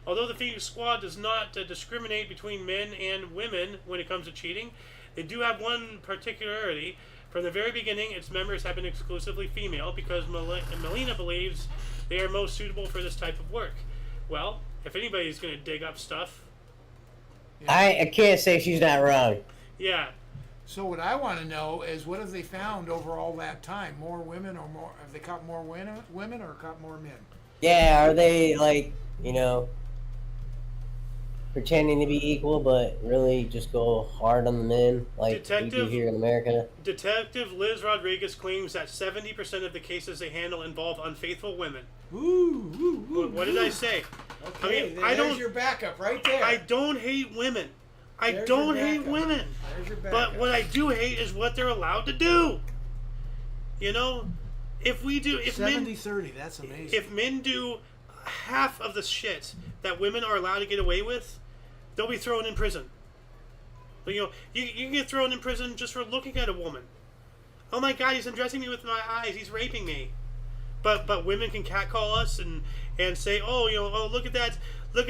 Although the Phoenix Squad does not discriminate between men and women when it comes to cheating, they do have one particularity. From the very beginning, its members have been exclusively female because Molina believes they are most suitable for this type of work. Well, if anybody's going to dig up stuff... I can't say she's not wrong. Yeah. So what I want to know is, what have they found over all that time? More women, or more? Have they caught more women or caught more men? Yeah, are they like, you know, pretending to be equal, but really just go hard on the men, like we do here in America? Detective Liz Rodriguez claims that 70% of the cases they handle involve unfaithful women. Ooh, What did I say? Okay, I mean, there's your backup right there. I don't hate women. I There's don't your hate backup. women. There's your But backup. what I do hate is what they're allowed to do. You know, if we do, if 70-30, that's amazing. if men do half of the shit that women are allowed to get away with, they'll be thrown in prison. But, you know, you can get thrown in prison just for looking at a woman. Oh my God, he's undressing me with my eyes. He's raping me. But women can catcall us and say, oh, you know, oh, look at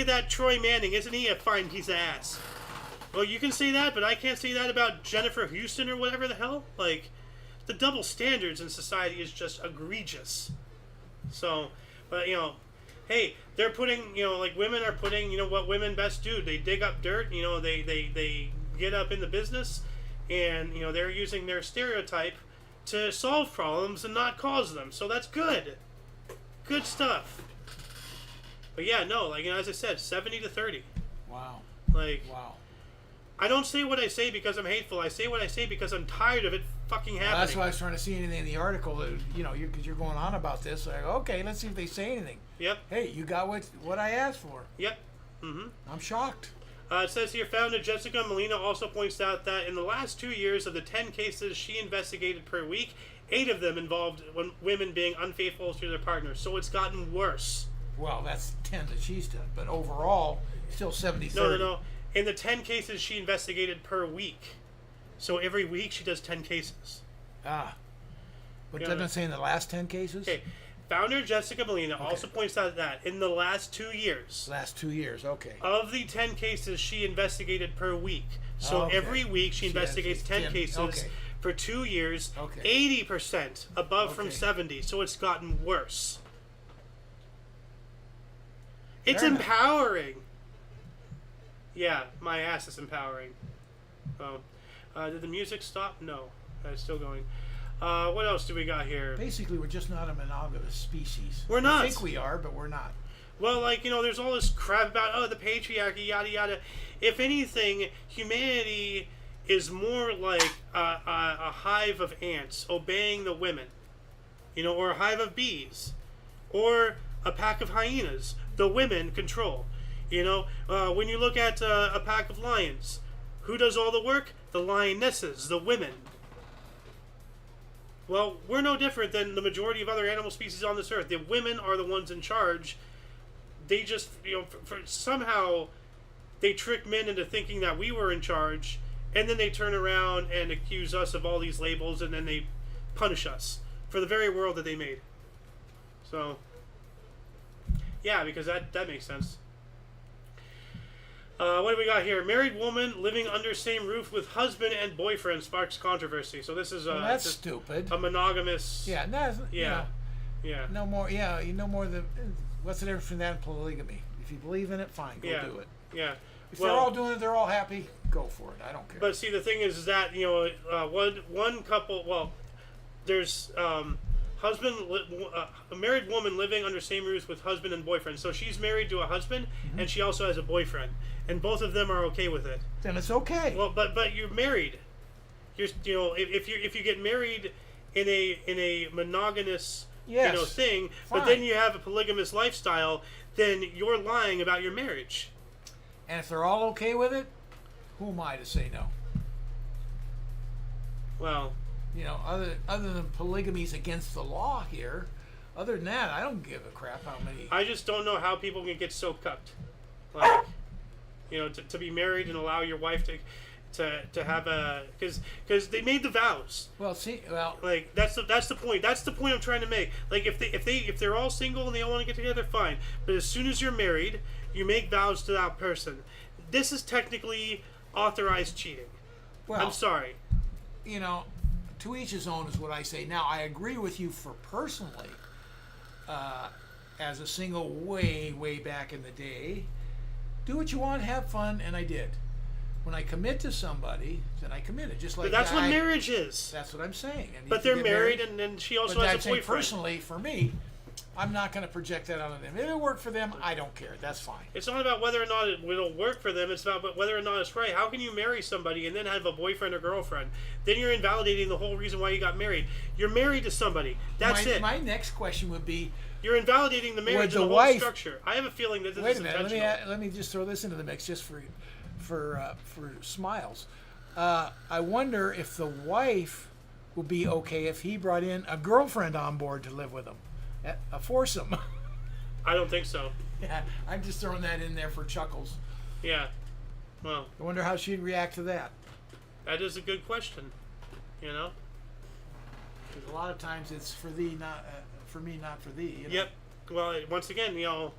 that Troy Manning, isn't he a fine piece of ass? Well, you can say that, but I can't say that about Jennifer Houston or whatever the hell. Like, the double standards in society is just egregious. So, but, you know, hey, they're putting, you know, like, women are putting, you know, what women best do. They dig up dirt, you know, they get up in the business, and, you know, they're using their stereotype to solve problems and not cause them. So that's good. Good stuff. But yeah, no, like, you know, as I said, 70-30. Wow. Like, Wow. I don't say what I say because I'm hateful. I say what I say because I'm tired of it fucking happening. Well, that's why I was trying to see anything in the article that, you know, because you're going on about this. Like, okay, let's see if they say anything. Yep. Hey, you got what I asked for. Yep. Mm-hmm. I'm shocked. It says here, founder Jessica Molina also points out that in the last 2 years of the 10 cases she investigated per week, 8 of them involved women being unfaithful to their partners. So it's gotten worse. Well, that's 10 that she's done, but overall, still 70-30. No. In the 10 cases she investigated per week. So every week she does 10 cases. Ah. But Yeah. doesn't it say in the last 10 cases? Okay. Founder Jessica Molina also points out that in the last 2 years, Last 2 years, okay. of the 10 cases she investigated per week. So Okay. every week she She has investigates 10 10, cases okay. for 2 years, Okay. 80% above from Okay. 70. So it's gotten worse. It's Fair enough. empowering. Yeah, my ass is empowering. Oh. Did the music stop? No. It's still going. What else do we got here? Basically, we're just not a monogamous species. We're not. I think we are, but we're not. Well, like, you know, there's all this crap about, oh, the patriarchy, yada, yada. If anything, humanity is more like a hive of ants obeying the women, you know, or a hive of bees, or a pack of hyenas. The women control. You know, when you look at a pack of lions, who does all the work? The lionesses, the women. Well, we're no different than the majority of other animal species on this earth. The women are the ones in charge they just, somehow they trick men into thinking that we were in charge, and then they turn around and accuse us of all these labels, and then they punish us for the very world that they made. So, yeah, because that makes sense. What do we got here? Married woman living under same roof with husband and boyfriend sparks controversy. So this is that's stupid. a monogamous. Yeah, that's, Yeah. You know, no more. Yeah, you know more than what's the difference between that and polygamy? If you believe in it, fine, go do it. Yeah. If they're all doing it, they're all happy. Go for it. I don't care. But see, the thing is that one couple. Well, there's a married woman living under same roof with husband and boyfriend. So she's married to a husband, and she also has a boyfriend, and both of them are okay with it. Then it's okay. Well, but you're married. If you get married in a monogamous thing, fine. but then you have a polygamous lifestyle, then you're lying about your marriage. And if they're all okay with it, who am I to say no? Well, other than polygamy's against the law here, other than that, I don't give a crap how many. I just don't know how people can get so cucked, like, to be married and allow your wife to have a because they made the vows. Like that's the point. That's the point I'm trying to make. Like if they're all single and they all want to get together, fine. But as soon as you're married, you make vows to that person. This is technically authorized cheating. Well, I'm sorry. To each his own is what I say. Now, I agree with you for personally, as a single way back in the day, do what you want, have fun, and I did. When I commit to somebody, then I committed. Just like But that's what marriage is. That's what I'm saying. And but if you get get married, and then she also has a boyfriend. Personally, for me, I'm not going to project that onto them. If it worked for them, I don't care. That's fine. It's not about whether or not it will work for them. It's about whether or not it's right. How can you marry somebody and then have a boyfriend or girlfriend? Then you're invalidating the whole reason why you got married. You're married to somebody. That's it. My next question would be, you're invalidating the marriage and the whole structure. I have a feeling that this is intentional. Wait a minute. Let me just throw this into the mix just for smiles. I wonder if the wife would be okay if he brought in a girlfriend on board to live with him. A foursome. I don't think so. Yeah, I'm just throwing that in there for chuckles. Yeah. Well, I wonder how she'd react to that. That is a good question. Because a lot of times it's for thee, not for me, not for thee. Yep. Well, once again, you're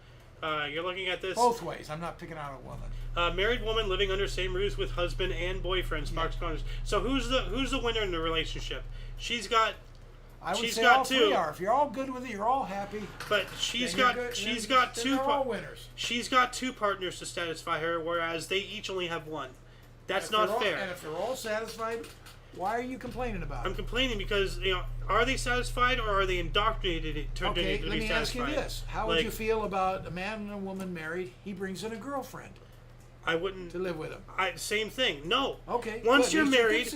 looking at this both ways. I'm not picking out a woman. Married woman living under same roofs with husband and boyfriend sparks controversy. So who's the winner in the relationship? She's got. I would she's say got all two. Three are. If you're all good with it, you're all happy. But she's got two. They're all winners. She's got two partners to satisfy her, whereas they each only have one. That's not fair. And if they're all satisfied, why are you complaining about it? I'm complaining because are they satisfied or are they indoctrinated to okay, be satisfied? let me ask you this: how would you feel about a man and a woman married? He brings in a girlfriend. I wouldn't to live with him. Same thing. No. Okay. Once you're married,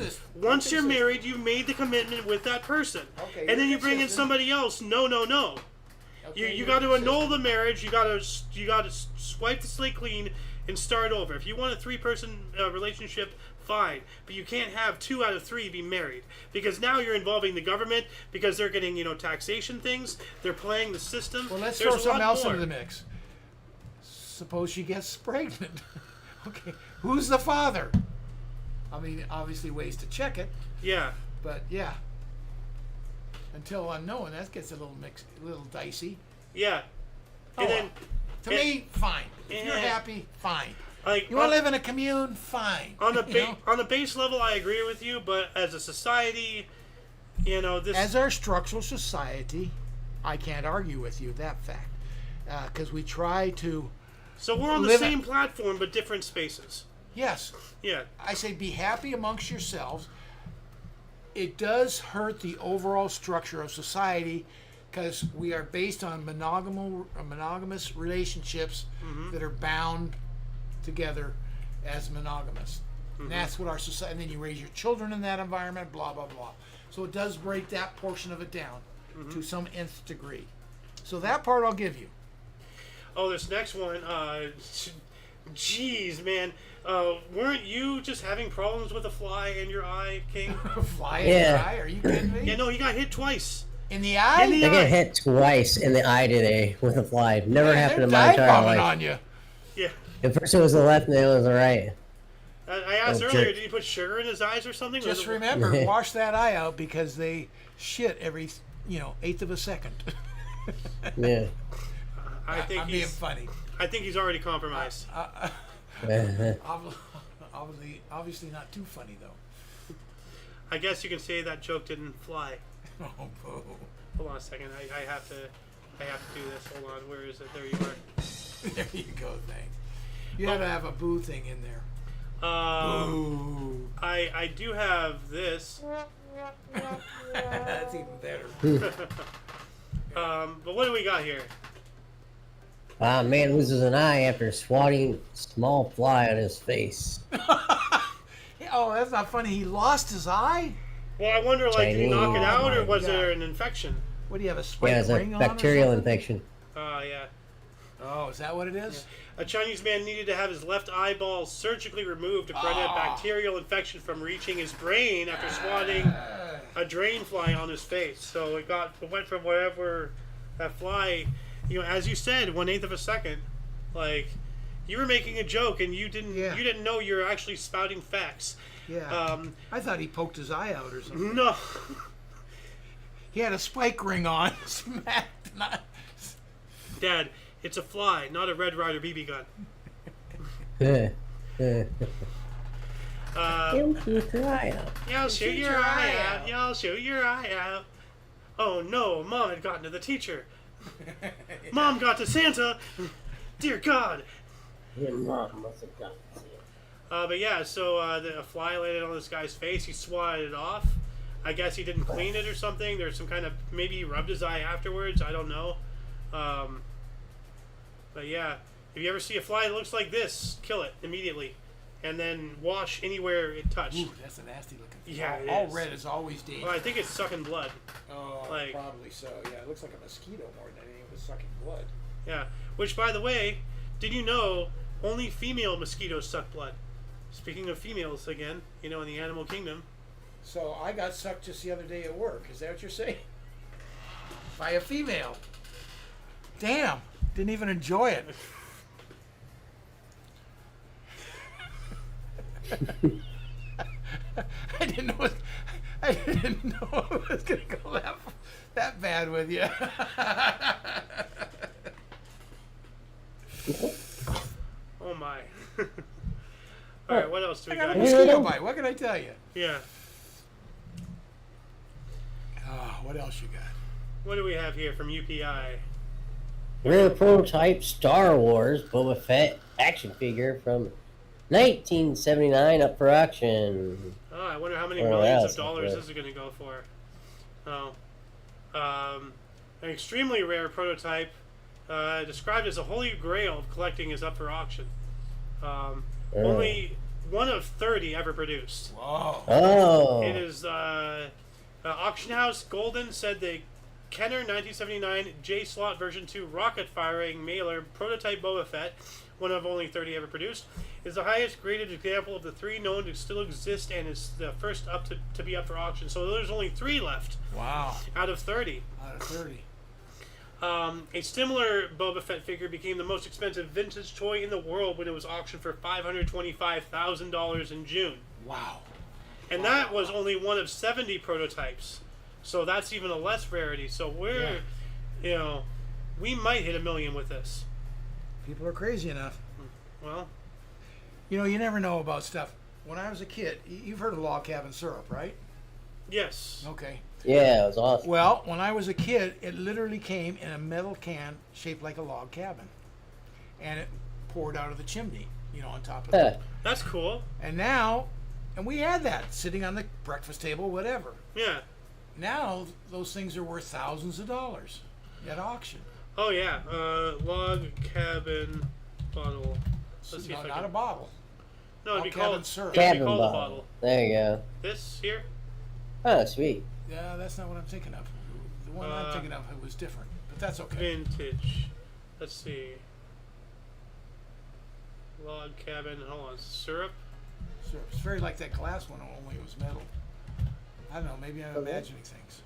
you made the commitment with that person. Okay. And then you bring in somebody else. No. Okay, you got to annul the marriage. You got to swipe the slate clean and start over. If you want a 3-person relationship, fine, but you can't have 2 out of 3 be married because now you're involving the government because they're getting taxation things. They're playing the system. Well, let's throw something else into the mix. Suppose she gets pregnant. Okay, who's the father? I mean, obviously ways to check it. Yeah. But yeah, until unknown, that gets a little dicey. Yeah. And then, to me, fine. If you're happy, fine. Like, you want to live in a commune, fine. On the base level, I agree with you, but as a society, this as our structural society, I can't argue with you that fact because we try to. So we're on the same platform, but different spaces. Yes. Yeah. I say be happy amongst yourselves. It does hurt the overall structure of society because we are based on monogamous relationships that are bound together as monogamous. And that's what our society, and then you raise your children in that environment, blah, blah, blah. So it does break that portion of it down to some nth degree. So that part I'll give you. Oh, this next one, jeez, man. Weren't you just having problems with a fly in your eye, King? Fly in your eye? Are you kidding me? Yeah, no, he got hit twice. In the eye? In the I got eye. hit twice in the eye today with a fly. Never Man, happened they're in my dive entire bombing life. on you. Yeah. At first it was the left and then it was the right. I asked Oh, earlier, jerk. did he put sugar in his eyes or something? Just Or- remember, wash that eye out because they shit every, eighth of a second. Yeah. I think I'm being he's. funny. I think he's already compromised. Obviously not too funny though. I guess you can say that joke didn't fly. Oh, boo. Hold on a second. I have to do this. Hold on. Where is it? There you are. There you go. Thanks. You had to have a boo thing in there. Boo. I do have this. That's even better. But what do we got here? Man loses an eye after swatting small fly on his face. Oh, that's not funny. He lost his eye? Well, I wonder, like, did he knock it Chinese. out, or Oh, was my there God. an infection? What do you have, a spike Yeah, it's a ring on or bacterial something? infection. Yeah. Oh, is that what it is? A Chinese man needed to have his left eyeball surgically removed to prevent bacterial infection from reaching his brain after swatting a drain fly on his face. So it went from wherever that fly, as you said, 1/8 of a second. Like, you were making a joke and you didn't know you were actually spouting facts. Yeah. I thought he poked his eye out or something. No. He had a spike ring on. Smacked. Dad, it's a fly, not a Red Ryder BB gun. He'll shoot your eye out. Y'all shoot your eye out. Y'all shoot your eye out. Oh no, Mom had gotten to the teacher. Mom got to Santa. Dear God. Your mom must have got it. But yeah, so a fly landed on this guy's face. He swatted it off. I guess he didn't clean it or something. There's some kind of, maybe he rubbed his eye afterwards. I don't know. But yeah, if you ever see a fly that looks like this, kill it immediately. And then wash anywhere it touched. Ooh, that's a nasty looking thing. Yeah, it All is. red is always dangerous. Well, I think it's sucking blood. Oh, like- probably so. Yeah, it looks like a mosquito more than anything. It was sucking blood. Yeah. Which, by the way, did you know only female mosquitoes suck blood? Speaking of females again, in the animal kingdom. So I got sucked just the other day at work. Is that what you're saying? By a female. Damn. Didn't even enjoy it. I didn't know it was gonna go that bad with you. Oh my. Alright, what else do we I got a got? mosquito bite. What can I tell you? Yeah. What else you got? What do we have here from UPI? Rare prototype Star Wars Boba Fett action figure from 1979 up for auction. Oh, I wonder how many Oh, millions that's of dollars good. this is going to go for. Oh. An extremely rare prototype, described as a holy grail of collecting, is up for auction. Only one of 30 ever produced. Whoa. Oh. It is Auction House Golden said the Kenner 1979 J Slot version 2 rocket firing mailer prototype Boba Fett, one of only 30 ever produced, is the highest graded example of the 3 known to still exist and is the first up to be up for auction. So there's only 3 left Wow. out of 30. Out of 30. A similar Boba Fett figure became the most expensive vintage toy in the world when it was auctioned for $525,000 in June. Wow. And that was only one of 70 prototypes. So that's even a less rarity. So we might hit $1 million with this. People are crazy enough. Well, You never know about stuff. When I was a kid, you've heard of log cabin syrup, right? yes. Okay. Yeah, it was awesome. Well, when I was a kid, it literally came in a metal can shaped like a log cabin. And it poured out of the chimney, on top of Huh. it. That's cool. And we had that sitting on the breakfast table, whatever. Yeah. Now, those things are worth thousands of dollars at auction. Oh, yeah. Log cabin bottle. Let's see if I Not can... a bottle. No, it'd log be cabin called... syrup. It'd be Cabin called a bottle. bottle. There you go. This here? Oh, sweet. Yeah, that's not what I'm thinking of. The one I'm thinking of, it was different. But that's okay. Vintage. Let's see. Log cabin. Hold on. Syrup. Syrup. It's very like that glass one, only it was metal. I don't know. Maybe I'm imagining things.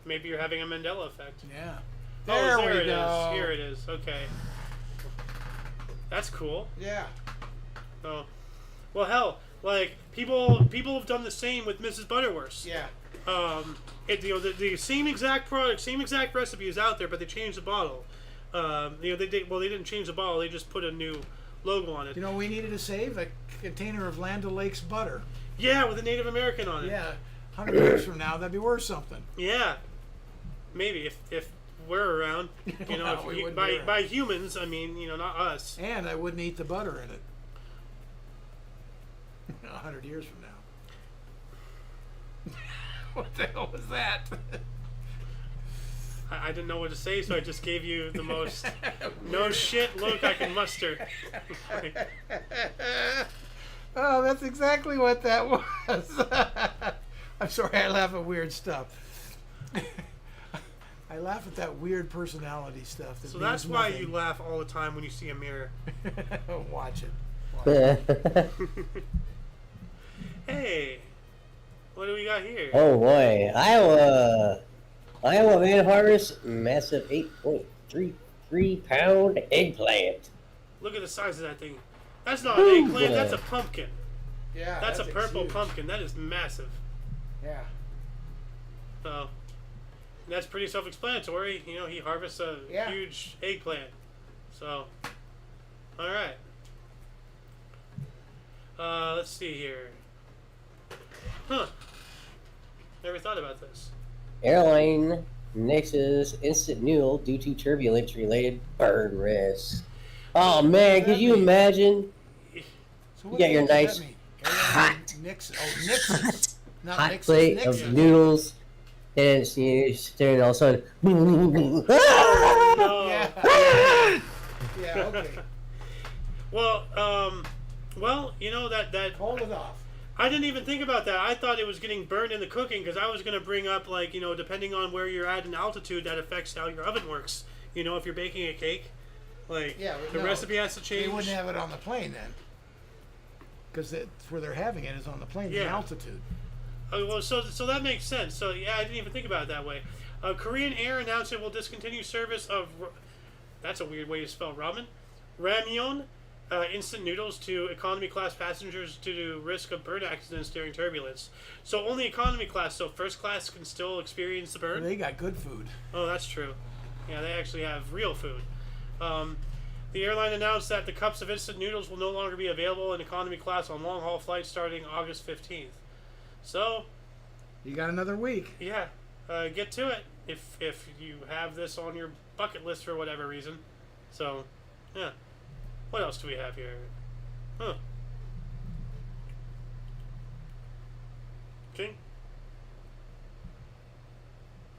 maybe you're having a Mandela effect. Yeah. Oh, There there we it go. is. Here it is. Okay. That's cool. Yeah. Oh. Well, hell, like people have done the same with Mrs. Butterworth's. Yeah. The same exact product, same exact recipe is out there, but they changed the bottle. They didn't change the bottle. They just put a new logo on it. You know, we needed to save a container of Land O'Lakes butter. Yeah, with a Native American on it. Yeah. 100 years from now, that'd be worth something. Yeah. Maybe if we're around, you know, Well, if we you- wouldn't be by humans, I mean, you know, not us. And I wouldn't eat the butter in it. 100 years from now. What the hell was that? I didn't know what to say, so I just gave you the most no shit look I can muster. Oh, that's exactly what that was. I'm sorry, I laugh at weird stuff. I laugh at that weird personality stuff. That So that's means why nothing. you laugh all the time when you see a mirror. Watch it. Hey, what do we got here? Oh boy, Iowa man harvests massive 8.33 pound eggplant. Look at the size of that thing. That's not an eggplant, Yeah. that's a pumpkin. Yeah, That's a purple huge. pumpkin. That is massive. Yeah. So that's pretty self-explanatory. You know, he harvests a Yeah. huge eggplant. So, all right. Let's see here. Huh. Never thought about this. Airline nixes instant noodle due to turbulence related burn risk. Oh man, could you imagine? So You got your does that nice mean? hot- Nixon. Oh, Nixon. Not Hot Nixon, plate Nixon. of noodles, and it's, you're staring all of a sudden. No. Yeah. Yeah, okay. Well, you know that Hold it off. I didn't even think about that. I thought it was getting burned in the cooking because I was going to bring up, like, you know, depending on where you're at in altitude, that affects how your oven works. You know, if you're baking a cake, like, Yeah, but the no, recipe has to They change. wouldn't have it on the plane then. Because that's where they're having it is on the plane, the Yeah. altitude. Oh, well, so that makes sense. So, yeah, I didn't even think about it that way. Korean Air announced it will discontinue service of... That's a weird way to spell ramen. Ramyeon. Instant noodles to economy class passengers due to risk of burn accidents during turbulence. So only economy class, so first class can still experience the burn? They got good food. Oh, that's true. Yeah, they actually have real food. The airline announced that the cups of instant noodles will no longer be available in economy class on long-haul flights starting August 15th. So, You got another week. yeah, get to it if you have this on your bucket list for whatever reason. So, yeah. What else do we have here? Huh. Okay.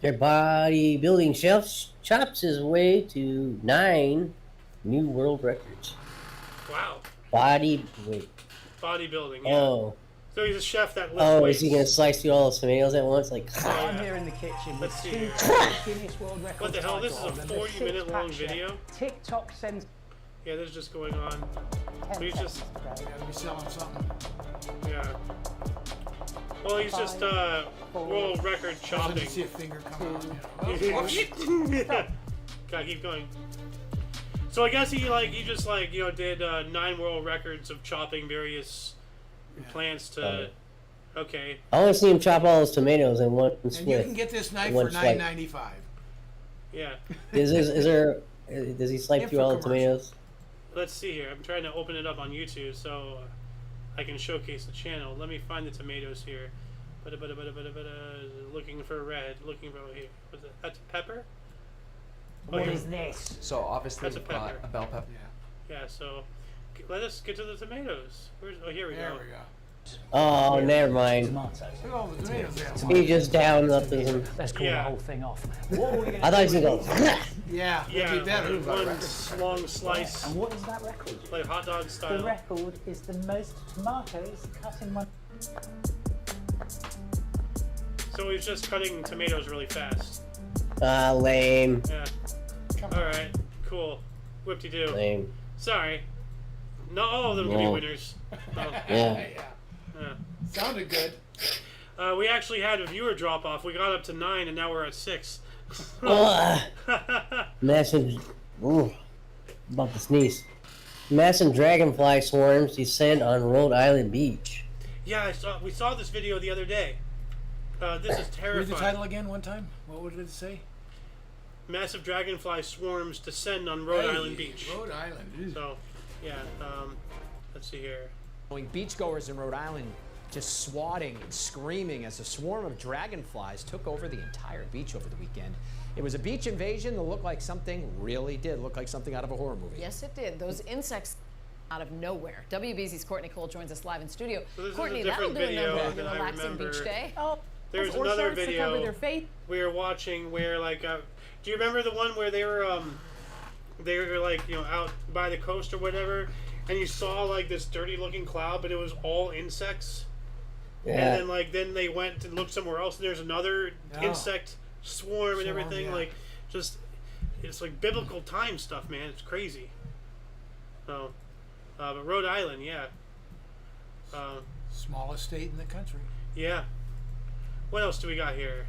Their bodybuilding chef chops his way to 9 new world records. Wow. Wait. Bodybuilding. Yeah. Oh. So he's a chef that lifts Oh, weights. is he gonna slice through all the tomatoes at once? Like, Oh, I'm yeah. here in the kitchen with Let's see two here. Guinness World Records What the hell? This is a title holders, 40-minute long six-pack video? chef. TikTok sends Yeah, this is just going on. 10 He's just- seconds to go. You gotta be selling something. Yeah. Well, he's just world record Doesn't chopping. see a finger come out. You know. Oh, shit. Gotta keep going. So I guess he just did 9 world records of chopping various plants to. Okay. I want to see him chop all those tomatoes in one And you swift. can get this knife One for swipe. $9.95. Yeah. Does he slice through all the Infomercial. tomatoes? Let's see here. I'm trying to open it up on YouTube so I can showcase the channel. Let me find the tomatoes here. Looking for red. Looking for here. What's it? That's pepper. What here. is this? So obviously That's a we've got pepper. a bell pepper. Yeah. Yeah. So let us get to the tomatoes. Here we There go. we go. Oh, never mind. Tomatoes. Look at all the tomatoes there. He just downed up in some. Let's call Yeah. the whole thing off. What are we going I thought he was gonna go. Yeah, Yeah. that'd be better. One long slice, And what is that record? like hot dog The style. record is the most tomatoes cut in one. So he's just cutting tomatoes really fast. Ah, lame. Yeah. All right. Cool. Whip-de-doo. Lame. Sorry. Not all of them can be No. winners. Oh, Yeah. Yeah. yeah. Sounded good. We actually had a viewer drop off. We got up to 9, and now we're at 6. Massive. Ooh, about to sneeze. Massive dragonfly swarms descend on Rhode Island beach. Yeah, we saw this video the other day. This is Read terrifying. the title again one time. What would it say? Massive dragonfly swarms descend on Rhode Island Beach. Rhode Island. Ew. So, yeah. Let's see here. Beachgoers in Rhode Island just swatting and screaming as a swarm of dragonflies took over the entire beach over the weekend. It was a beach invasion that looked like something out of a horror movie. Yes, it did. Those insects out of nowhere. WBZ's Courtney Cole joins us live in studio. So this Courtney, is a that'll different do a video number on than your I relaxing remember. beach day. Oh, There's or another shirts to video cover their face. we were watching where, like, do you remember the one where they were like, you know, out by the coast or whatever, and you saw like this dirty-looking cloud, but it was all insects. Yeah. And then they went and looked somewhere else, and there's another insect swarm and everything. yeah. Like, just it's like biblical time stuff, man. It's crazy. So, but Rhode Island, yeah. Smallest state in the country. Yeah. What else do we got here?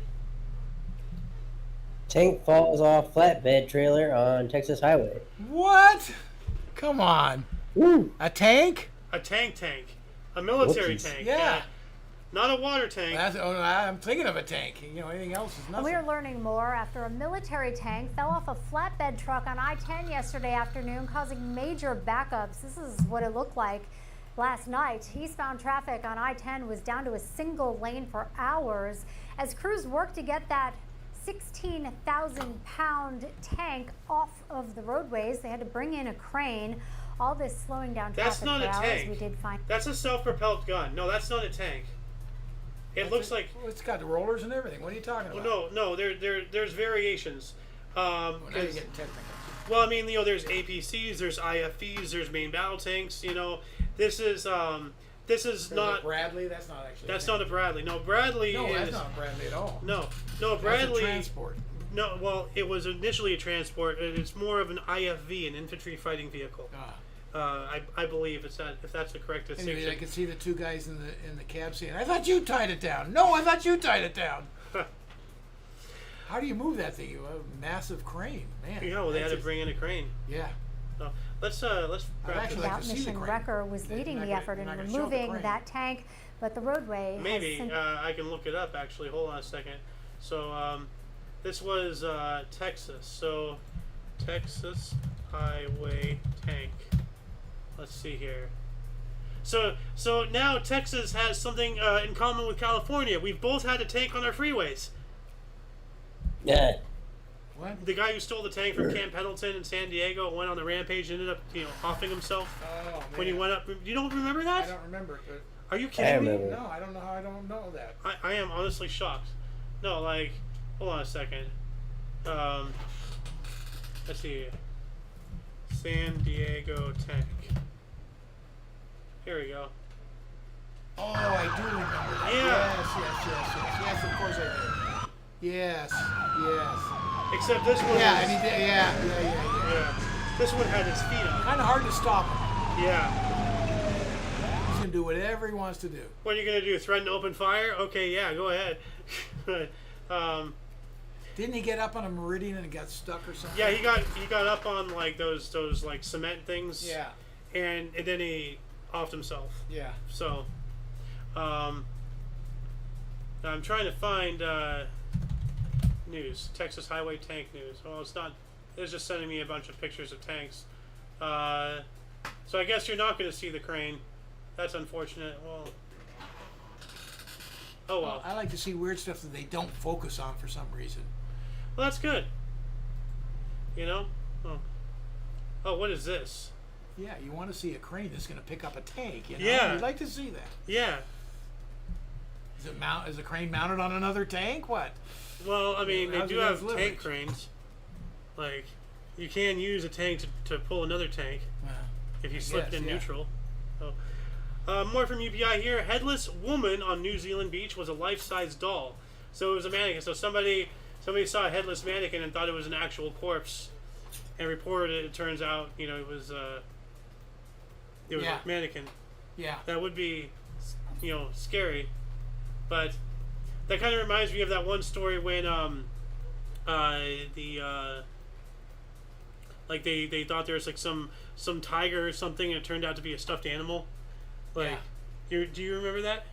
Tank falls off flatbed trailer on Texas highway. What? Come on. Woo! A tank? A tank. A military Whoopsies. tank. Yeah. Not a water tank. I'm thinking of a tank. You know, anything else is nothing. We're learning more after a military tank fell off a flatbed truck on I-10 yesterday afternoon, causing major backups. This is what it looked like last night. Eastbound traffic on I-10 was down to a single lane for hours as crews worked to get that 16,000-pound tank off of the roadways. They had to bring in a crane. All this slowing down traffic That's not for a hours. tank. We did find. That's a self-propelled gun. No, that's not a tank. It looks like. Well, it's got the rollers and everything. What are you talking about? No. There's variations. Well, now you're getting technical. Well, I mean, you know, there's APCs, there's IFVs, there's main battle tanks. You know, this is not. Bradley. That's not actually. That's not a Bradley. No, Bradley No, is. that's not a Bradley at all. No, That's Bradley. a transport. No, well, it was initially a transport. And it's more of an IFV, an infantry fighting vehicle. I believe it's that, if that's the correct distinction. Anyway, I could see the two guys in the cab saying, "I thought you tied it down." No, I thought you tied it down. How do you move that thing? You have a massive crane, man. Yeah, well, they had to bring in a crane. Yeah. So let's grab actually like That to see the mission crane. Wrecker was leading They're the not effort in gonna show the removing crane. that tank, but the roadway has Maybe since I can look it up. Actually, hold on a second. So this was Texas. So Texas highway tank. Let's see here. So now Texas has something in common with California. We've both had a tank on our freeways. Yeah. What? The guy who stole the tank from Camp Pendleton in San Diego went on the rampage and ended up, offing himself Oh, when he man. went up. You don't remember that? I don't remember it, but Are you I kidding me? remember. no, I don't know how I don't know that. I am honestly shocked. No, like, hold on a second. Let's see. San Diego tank. Here we go. Oh, I do remember that. Yeah. Yes, of course I do. Yes. Except this one. Yeah, was- and he did. Yeah. Yeah. This one had his feet up. Kind of hard to stop him. Yeah. He's gonna do whatever he wants to do. What are you gonna do? Threaten to open fire? Okay, yeah, go ahead. Didn't he get up on a meridian and got stuck or something? Yeah, he got up on like those like cement things. Yeah. And then he offed himself. Yeah. So, I'm trying to find news. Texas highway tank news. Well, it's not. It's just sending me a bunch of pictures of tanks. So I guess you're not going to see the crane. That's unfortunate. Well. Oh well. I like to see weird stuff that they don't focus on for some reason. Well, that's good. You know. Oh, what is this? Yeah, you want to see a crane that's going to pick up a tank. You know? Yeah. You'd like to see that. Yeah. Is the crane mounted on another tank? What? Well, I mean, they How's do it have have tank leverage? cranes. Like, you can use a tank to pull another tank if you slip it in yeah. neutral. So, more from UPI here. Headless woman on New Zealand beach was a life-size doll. So it was a mannequin. So somebody saw a headless mannequin and thought it was an actual corpse, and reported it. It turns out, it was a Yeah. mannequin. Yeah. That would be, scary, but That kind of reminds me of that one story when like they thought there was like some tiger or something, and it turned out to be a stuffed animal. Like, do you remember that?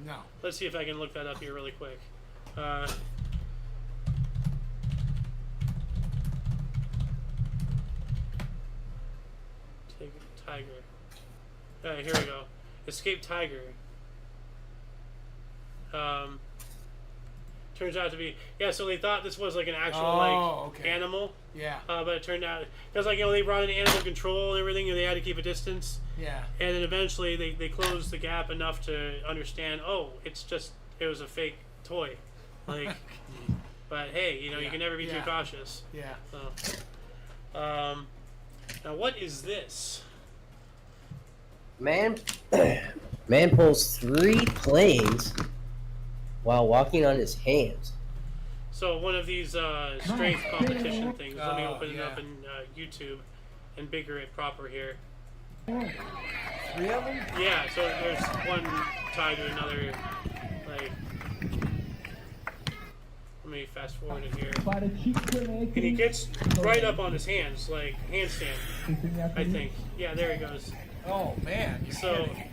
No. Let's see if I can look that up here really quick. Tiger. Here we go. Escaped tiger. Turns out to be so they thought this was like an actual animal. Yeah. But it turned out because they brought in animal control and everything, and they had to keep a distance. Yeah. And then eventually they closed the gap enough to understand. Oh, it was a fake toy, like. But hey, you can never be too cautious. Yeah. So, now what is this? Man pulls 3 planes while walking on his hands. So one of these strength competition things. Let me open it up in YouTube and bigger it proper here. 3 of them? Yeah, so there's one tied to another. Like, let me fast forward it here. And he gets right up on his hands, like handstand, I think. Yeah, there he goes. Oh man!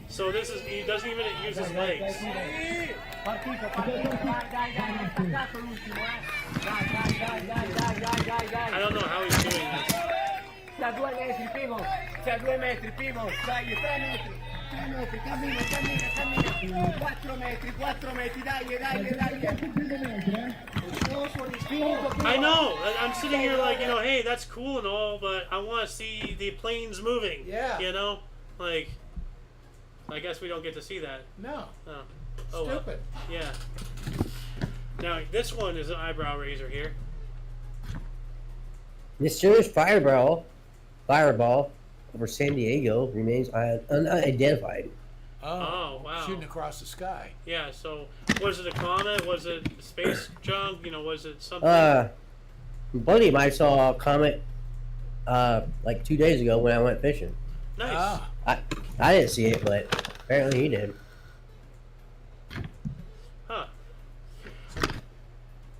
So this is he doesn't even use his legs. I don't know how he's doing this. I know. I'm sitting here like, hey, that's cool and all, but I want to see the planes moving. Yeah. Like, I guess we don't get to see that. No. Oh, Stupid. Well. Yeah. Now, this one is an eyebrow raiser here. Mysterious fireball over San Diego remains unidentified. Oh, wow. Shooting across the sky. Yeah, so was it a comet? Was it space junk? Was it something? Buddy of mine saw a comet like 2 days ago when I went fishing. Nice. I didn't see it, but apparently he did. Huh.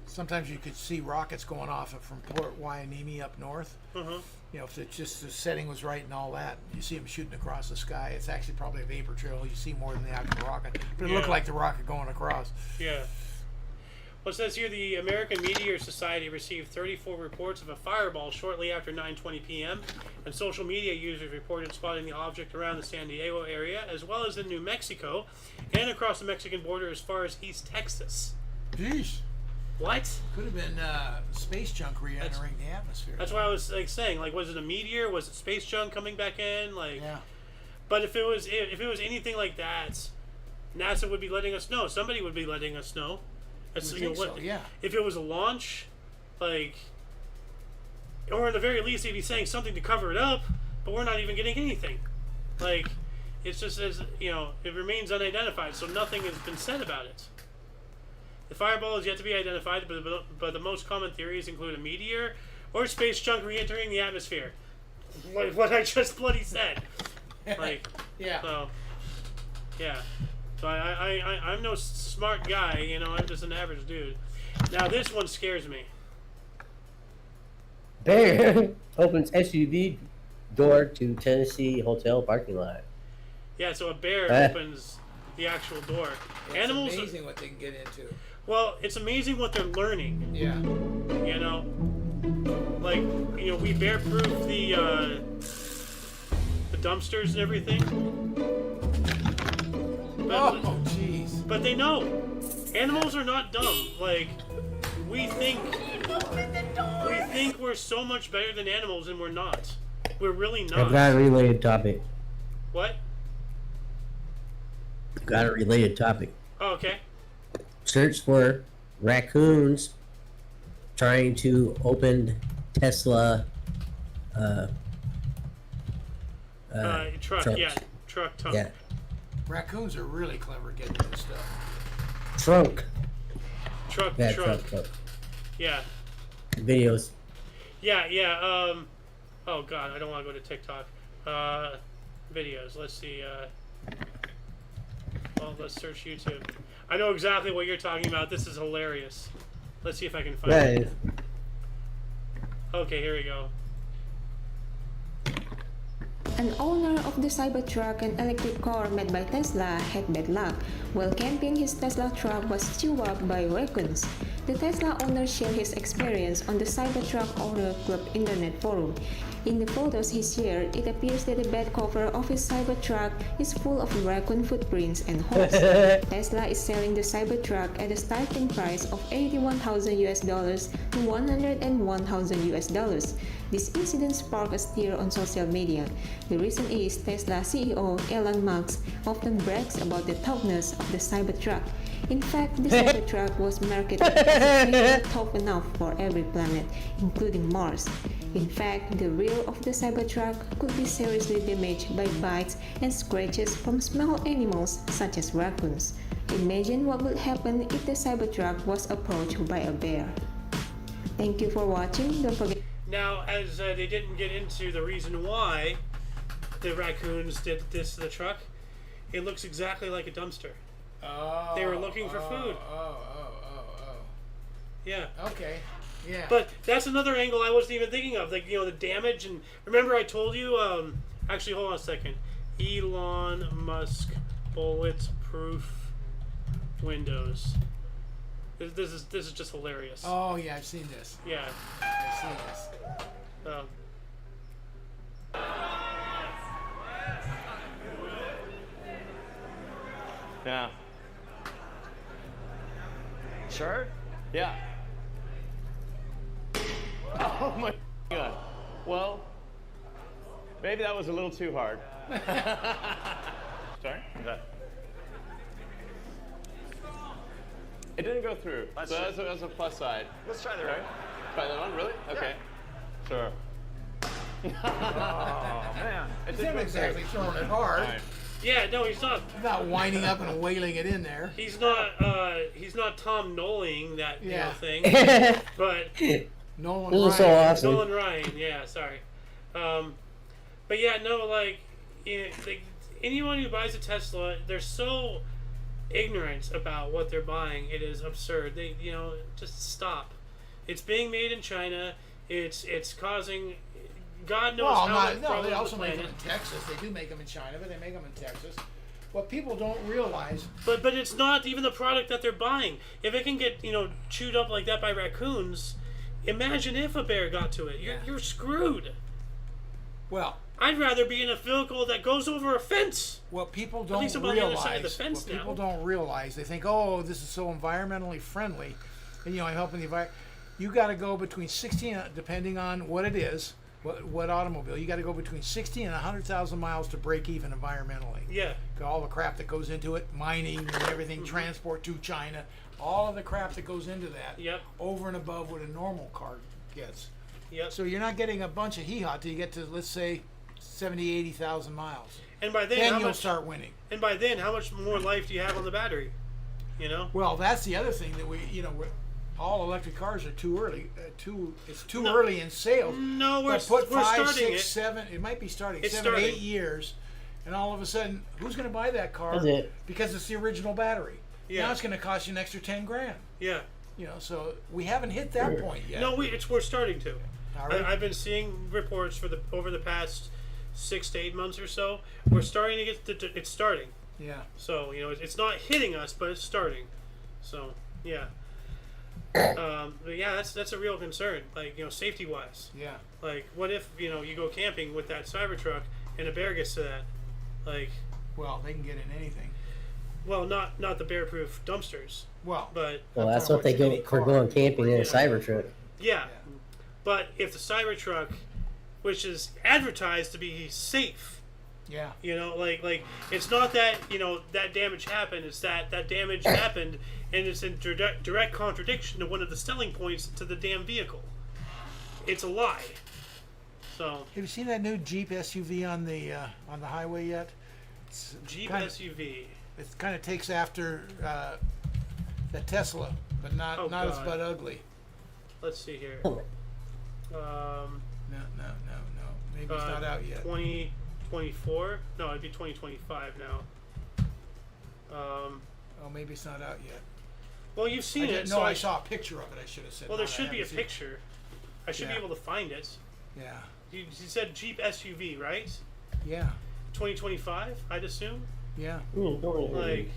Sometimes you could see rockets going off from Port Hueneme up north. Mm-hmm. If it's just the setting was right and all that, you see them shooting across the sky. It's actually probably a vapor trail. You see more than the actual rocket, but it looked like the rocket going across. Yeah. Well, it says here the American Meteor Society received 34 reports of a fireball shortly after 9:20 p.m., and social media users reported spotting the object around the San Diego area, as well as in New Mexico, and across the Mexican border as far as East Texas. Jeez. What? Could have been space junk re-entering the atmosphere. That's why I was saying, was it a meteor? Was it space junk coming back in? Yeah. But if it was anything like that, NASA would be letting us know. Somebody would be letting us know. Yeah. If it was a launch, or at the very least, they'd be saying something to cover it up. But we're not even getting anything. It's just as it remains unidentified, so nothing has been said about it. The fireball is yet to be identified, but the most common theories include a meteor or space junk re-entering the atmosphere. Like what I just bloody said. Yeah. So, yeah. So I'm no smart guy, I'm just an average dude. Now this one scares me. Bear opens SUV door to Tennessee hotel parking lot. Yeah, so a bear opens the actual door. It's amazing what they can get into. Well, it's amazing what they're learning. Yeah. We bear-proof the dumpsters and everything. Oh, jeez. But they know. Animals are not dumb. We think we're so much better than animals, and we're not. We're really not. I've got a related topic. What? Got a related topic. Oh, okay. Search for raccoons trying to open Tesla truck. trunks. Yeah, truck. Yeah. Raccoons are really clever getting this stuff. Trunk. Truck. Yeah. Videos. Yeah. Oh God, I don't want to go to TikTok. Videos. Let's see. Well, let's search YouTube. I know exactly what you're talking about. This is hilarious. Let's see if I can find That it. is. Okay, here we go. An owner of the Cybertruck, an electric car made by Tesla, had bad luck. While camping, his Tesla truck was chewed up by raccoons. The Tesla owner shared his experience on the Cybertruck Owner Club internet forum. In the photos he shared, it appears that the bed cover of his Cybertruck is full of raccoon footprints and holes. Tesla is selling the Cybertruck at a starting price of $81,000 to $101,000. This incident sparked a stir on social media. The reason is Tesla CEO Elon Musk often brags about the toughness of the Cybertruck. In fact, the Cybertruck was marketed as a vehicle tough enough for every planet, including Mars. In fact, the rear of the Cybertruck could be seriously damaged by bites and scratches from small animals such as raccoons. Imagine what would happen if the Cybertruck was approached by a bear. Thank you for watching. Don't forget. Now, as they didn't get into the reason why the raccoons did this to the truck, it looks exactly like a dumpster. Oh, They were looking for food. Oh. Yeah. Okay. Yeah. But that's another angle I wasn't even thinking of. Like, you know, the damage. And remember I told you, actually, hold on a second. Elon Musk bulletproof windows. This is just hilarious. Oh yeah, I've seen this. Yeah. I've seen this. Yeah. Sure? Yeah. Oh my God. Well, maybe that was a little too hard. Sorry? Okay. It didn't go through. So that's a plus side. Let's try that, right? Try that one? Really? Okay. Sure. Oh, man. He's not exactly throwing it hard. Fine. Yeah, no, he's not. Not winding up and wailing it in there. He's not Tom Noling that you know, thing. But Nolan This Ryan. is so awesome. Nolan Ryan, yeah, sorry. But yeah, no, like, anyone who buys a Tesla, they're so ignorant about what they're buying. It is absurd. They, you know, just stop. It's being made in China. It's causing God knows how much problems they on also the make planet. them in Texas. They do make them in China, but they make them in Texas. What people don't realize. But it's not even the product that they're buying. If it can get, you know, chewed up like that by raccoons, imagine if a bear got to it. You're screwed. Well, I'd rather be in a vehicle that goes over a fence. What people At don't least I'm on the other side of the realize, fence what now. people don't realize, they think, oh, this is so environmentally friendly, and you know, I'm helping the environment. You got to go between 60 and, depending on what it is, what automobile, you got to go between 60 and 100,000 miles to break even environmentally. Yeah. All the crap that goes into it, mining and everything, transport to China, all of the crap that goes into that, over and above what a normal car gets. Yep. So you're not getting a bunch of hee-haw till you get to, let's say, 70, 80,000 miles. And by then, how you'll much, start winning. And by then, how much more life do you have on the battery? You know? Well, that's the other thing that all electric cars are too early. It's too early in sales. No, we're put we're 5, starting 6, it. 7. It might be starting It's 7, 8 starting. years, and all of a sudden, who's going to buy that car? That's it. Because it's the original battery. Yeah. Now it's going to cost you an extra $10,000. Yeah. You know, so we haven't hit that point yet. No, we're starting to. All right. I've been seeing reports over the past 6 to 8 months or so. We're starting to get it's starting. Yeah. So you know, it's not hitting us, but it's starting. So yeah. But yeah, that's a real concern. Like, you know, safety wise. Yeah. Like, what if, you know, you go camping with that Cybertruck and a bear gets to that? Like. Well, they can get in anything. Well, not the bear-proof dumpsters. Well. But. Well, that's what they go for going camping in a Cybertruck. Yeah. But if the Cybertruck, which is advertised to be safe. Yeah. You know, like it's not that, you know, that damage happened. It's that damage happened, and it's in direct contradiction to one of the selling points to the damn vehicle. It's a lie. So. Have you seen that new Jeep SUV on the highway yet? It's Jeep SUV. It kind of takes after the Tesla, but not as butt ugly. Let's see here. No. Maybe it's not out yet. 2024? No, it'd be 2025 now. Oh, maybe it's not out yet. Well, you've seen it. No, I saw a picture of it. I should have said. Well, there not, I should be a haven't seen it. picture. I should be Yeah. able to find it. Yeah. You said Jeep SUV, right? Yeah. 2025, I'd assume. Yeah. Like,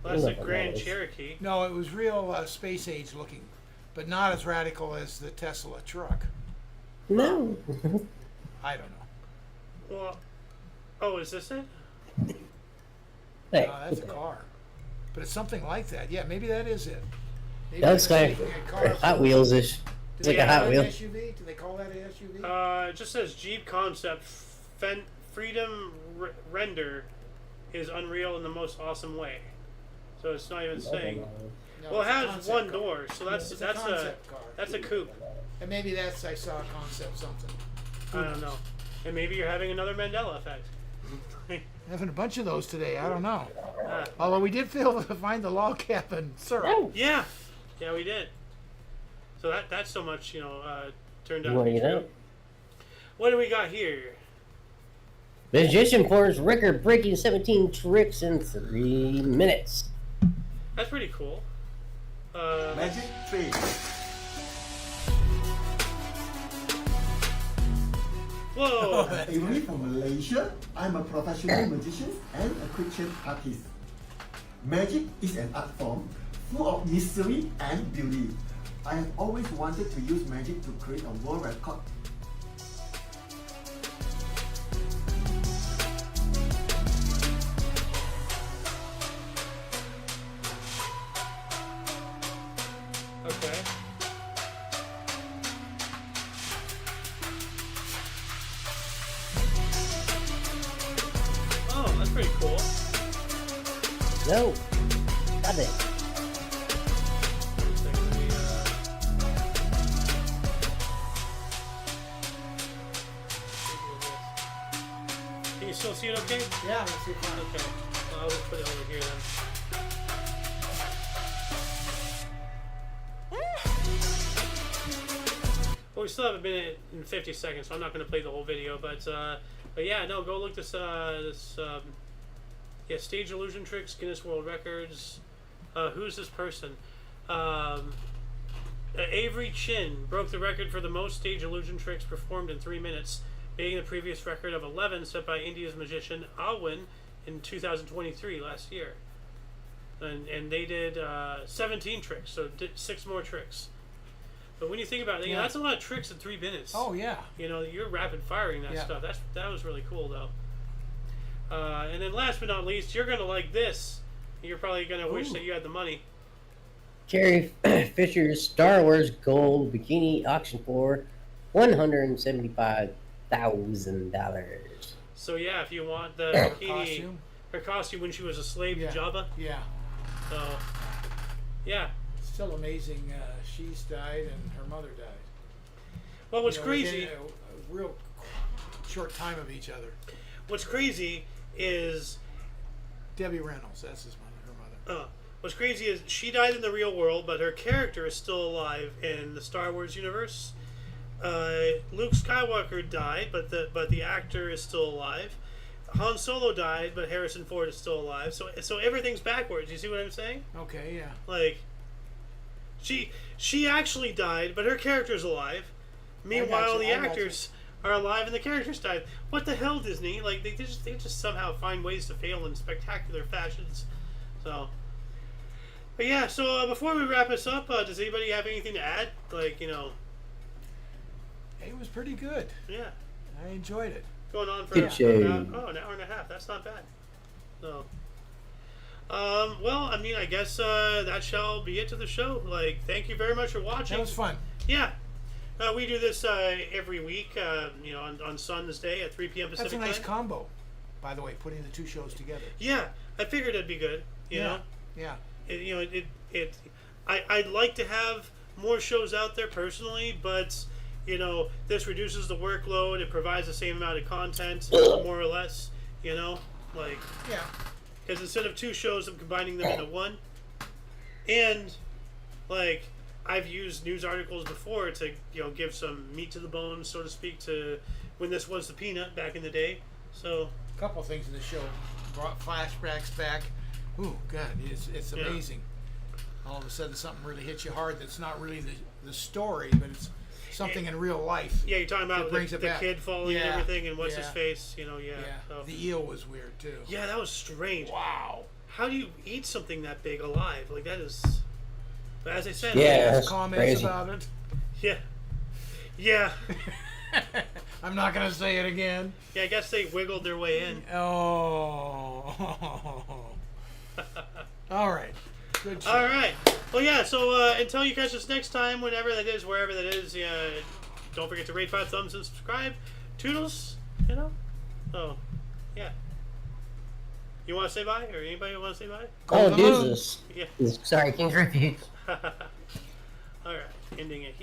that's a Grand Cherokee. No, it was real space age looking, but not as radical as the Tesla truck. No. I don't know. Well, oh, is this it? Hey. No, that's a car. But it's something like that. Yeah, maybe that is it. Maybe That looks they're like making a car. Hot Wheels-ish. Do It's they like a call Hot it Wheel. an SUV? Do they call that an SUV? It just says Jeep concept freedom render is unreal in the most awesome way. So it's not even saying. No, Well, it it's a has concept one car. door, so that's It's that's a concept car. that's a coupe. And maybe that's I saw a concept something. I don't know. And maybe you're having another Mandela effect. Having a bunch of those today. I don't know. Ah. Although we did fail to find the log cabin syrup. Yeah, yeah, we did. So that's so much turned out to What do be you true. know? What do we got here? Magician performs record-breaking 17 tricks in 3 minutes. That's pretty cool. Magic trick. Whoa! Originally from Malaysia, I'm a professional magician and a Christian artist. Magic is an art form full of mystery and beauty. I have always wanted to use magic to create a world record. Okay. Oh, that's pretty cool. No. Got it. Can you still see it okay? Yeah, let's see fine. Okay. Well, I'll just put it over here then. Well, we still have a minute and 50 seconds, so I'm not going to play the whole video. But yeah, no, go look this stage illusion tricks, Guinness World Records. Who's this person? Avery Chin broke the record for the most stage illusion tricks performed in 3 minutes, beating the previous record of 11 set by India's magician Alwyn in 2023, last year. And they did 17 tricks, so did 6 more tricks. But when you think about it, Yeah. that's a lot of tricks in 3 minutes. Oh yeah. You're rapid firing that Yeah. stuff. That was really cool though. And then last but not least, you're gonna like this. You're probably gonna wish Ooh. that you had the money. Carrie Fisher's Star Wars gold bikini auction for $175,000. So yeah, if you want the bikini, Costume. her costume when she was a slave Yeah. to Jabba. Yeah. So yeah. Still amazing. She's died and her mother died. Well, what's Within crazy? A real short time of each other. What's crazy is Debbie Reynolds. That's his mother. Her mother. what's crazy is she died in the real world, but her character is still alive in the Star Wars universe. Luke Skywalker died, but the actor is still alive. Han Solo died, but Harrison Ford is still alive. So everything's backwards. You see what I'm saying? Okay. Yeah. Like, she actually died, but her character's alive. Meanwhile, the actors are alive and the characters died. What the hell, Disney? Like, they just somehow find ways to fail in spectacular fashions. So, but yeah. So before we wrap this up, does anybody have anything to add? Like, It was pretty good. Yeah. I enjoyed it. Going on for Good show. about an hour and a half. That's not bad. So, well, I mean, I guess that shall be it to the show. Like, thank you very much for watching. That was fun. Yeah. We do this every week, on Sun's Day at 3 p.m. Pacific That's a nice time. combo, by the way, putting the two shows together. Yeah, I figured it'd be good. You know, Yeah. I'd like to have more shows out there personally, but this reduces the workload. It provides the same amount of content, more or less. Yeah. Because instead of 2 shows, I'm combining them into one. And like, I've used news articles before to give some meat to the bones, so to speak, to when this was the peanut back in the day. So A couple of things in the show brought flashbacks back. Ooh, God, it's amazing. All of a sudden, something really hits you hard. That's not really the story, but it's something in real life. yeah, you're talking about brings the it back. kid falling and Yeah, everything, and what's his yeah. face? You know, yeah. Yeah, So. the eel was weird too. Yeah, that was strange. Wow. How do you eat something that big alive? Like that is. But as I said, Yeah, like, that's Comments crazy. about it. yeah, yeah, I'm not gonna say it again. yeah. I guess they wiggled their way in. Oh. All right. Good show. All right. Well, yeah. So until you catch us next time, whenever that is, wherever that is, don't forget to rate, 5 thumbs, and subscribe. Toodles. You know. Oh, yeah. You want to say bye, or anybody want to say bye? Oh, deuces. Yeah. Sorry, King's Refuge. All right. Ending it here.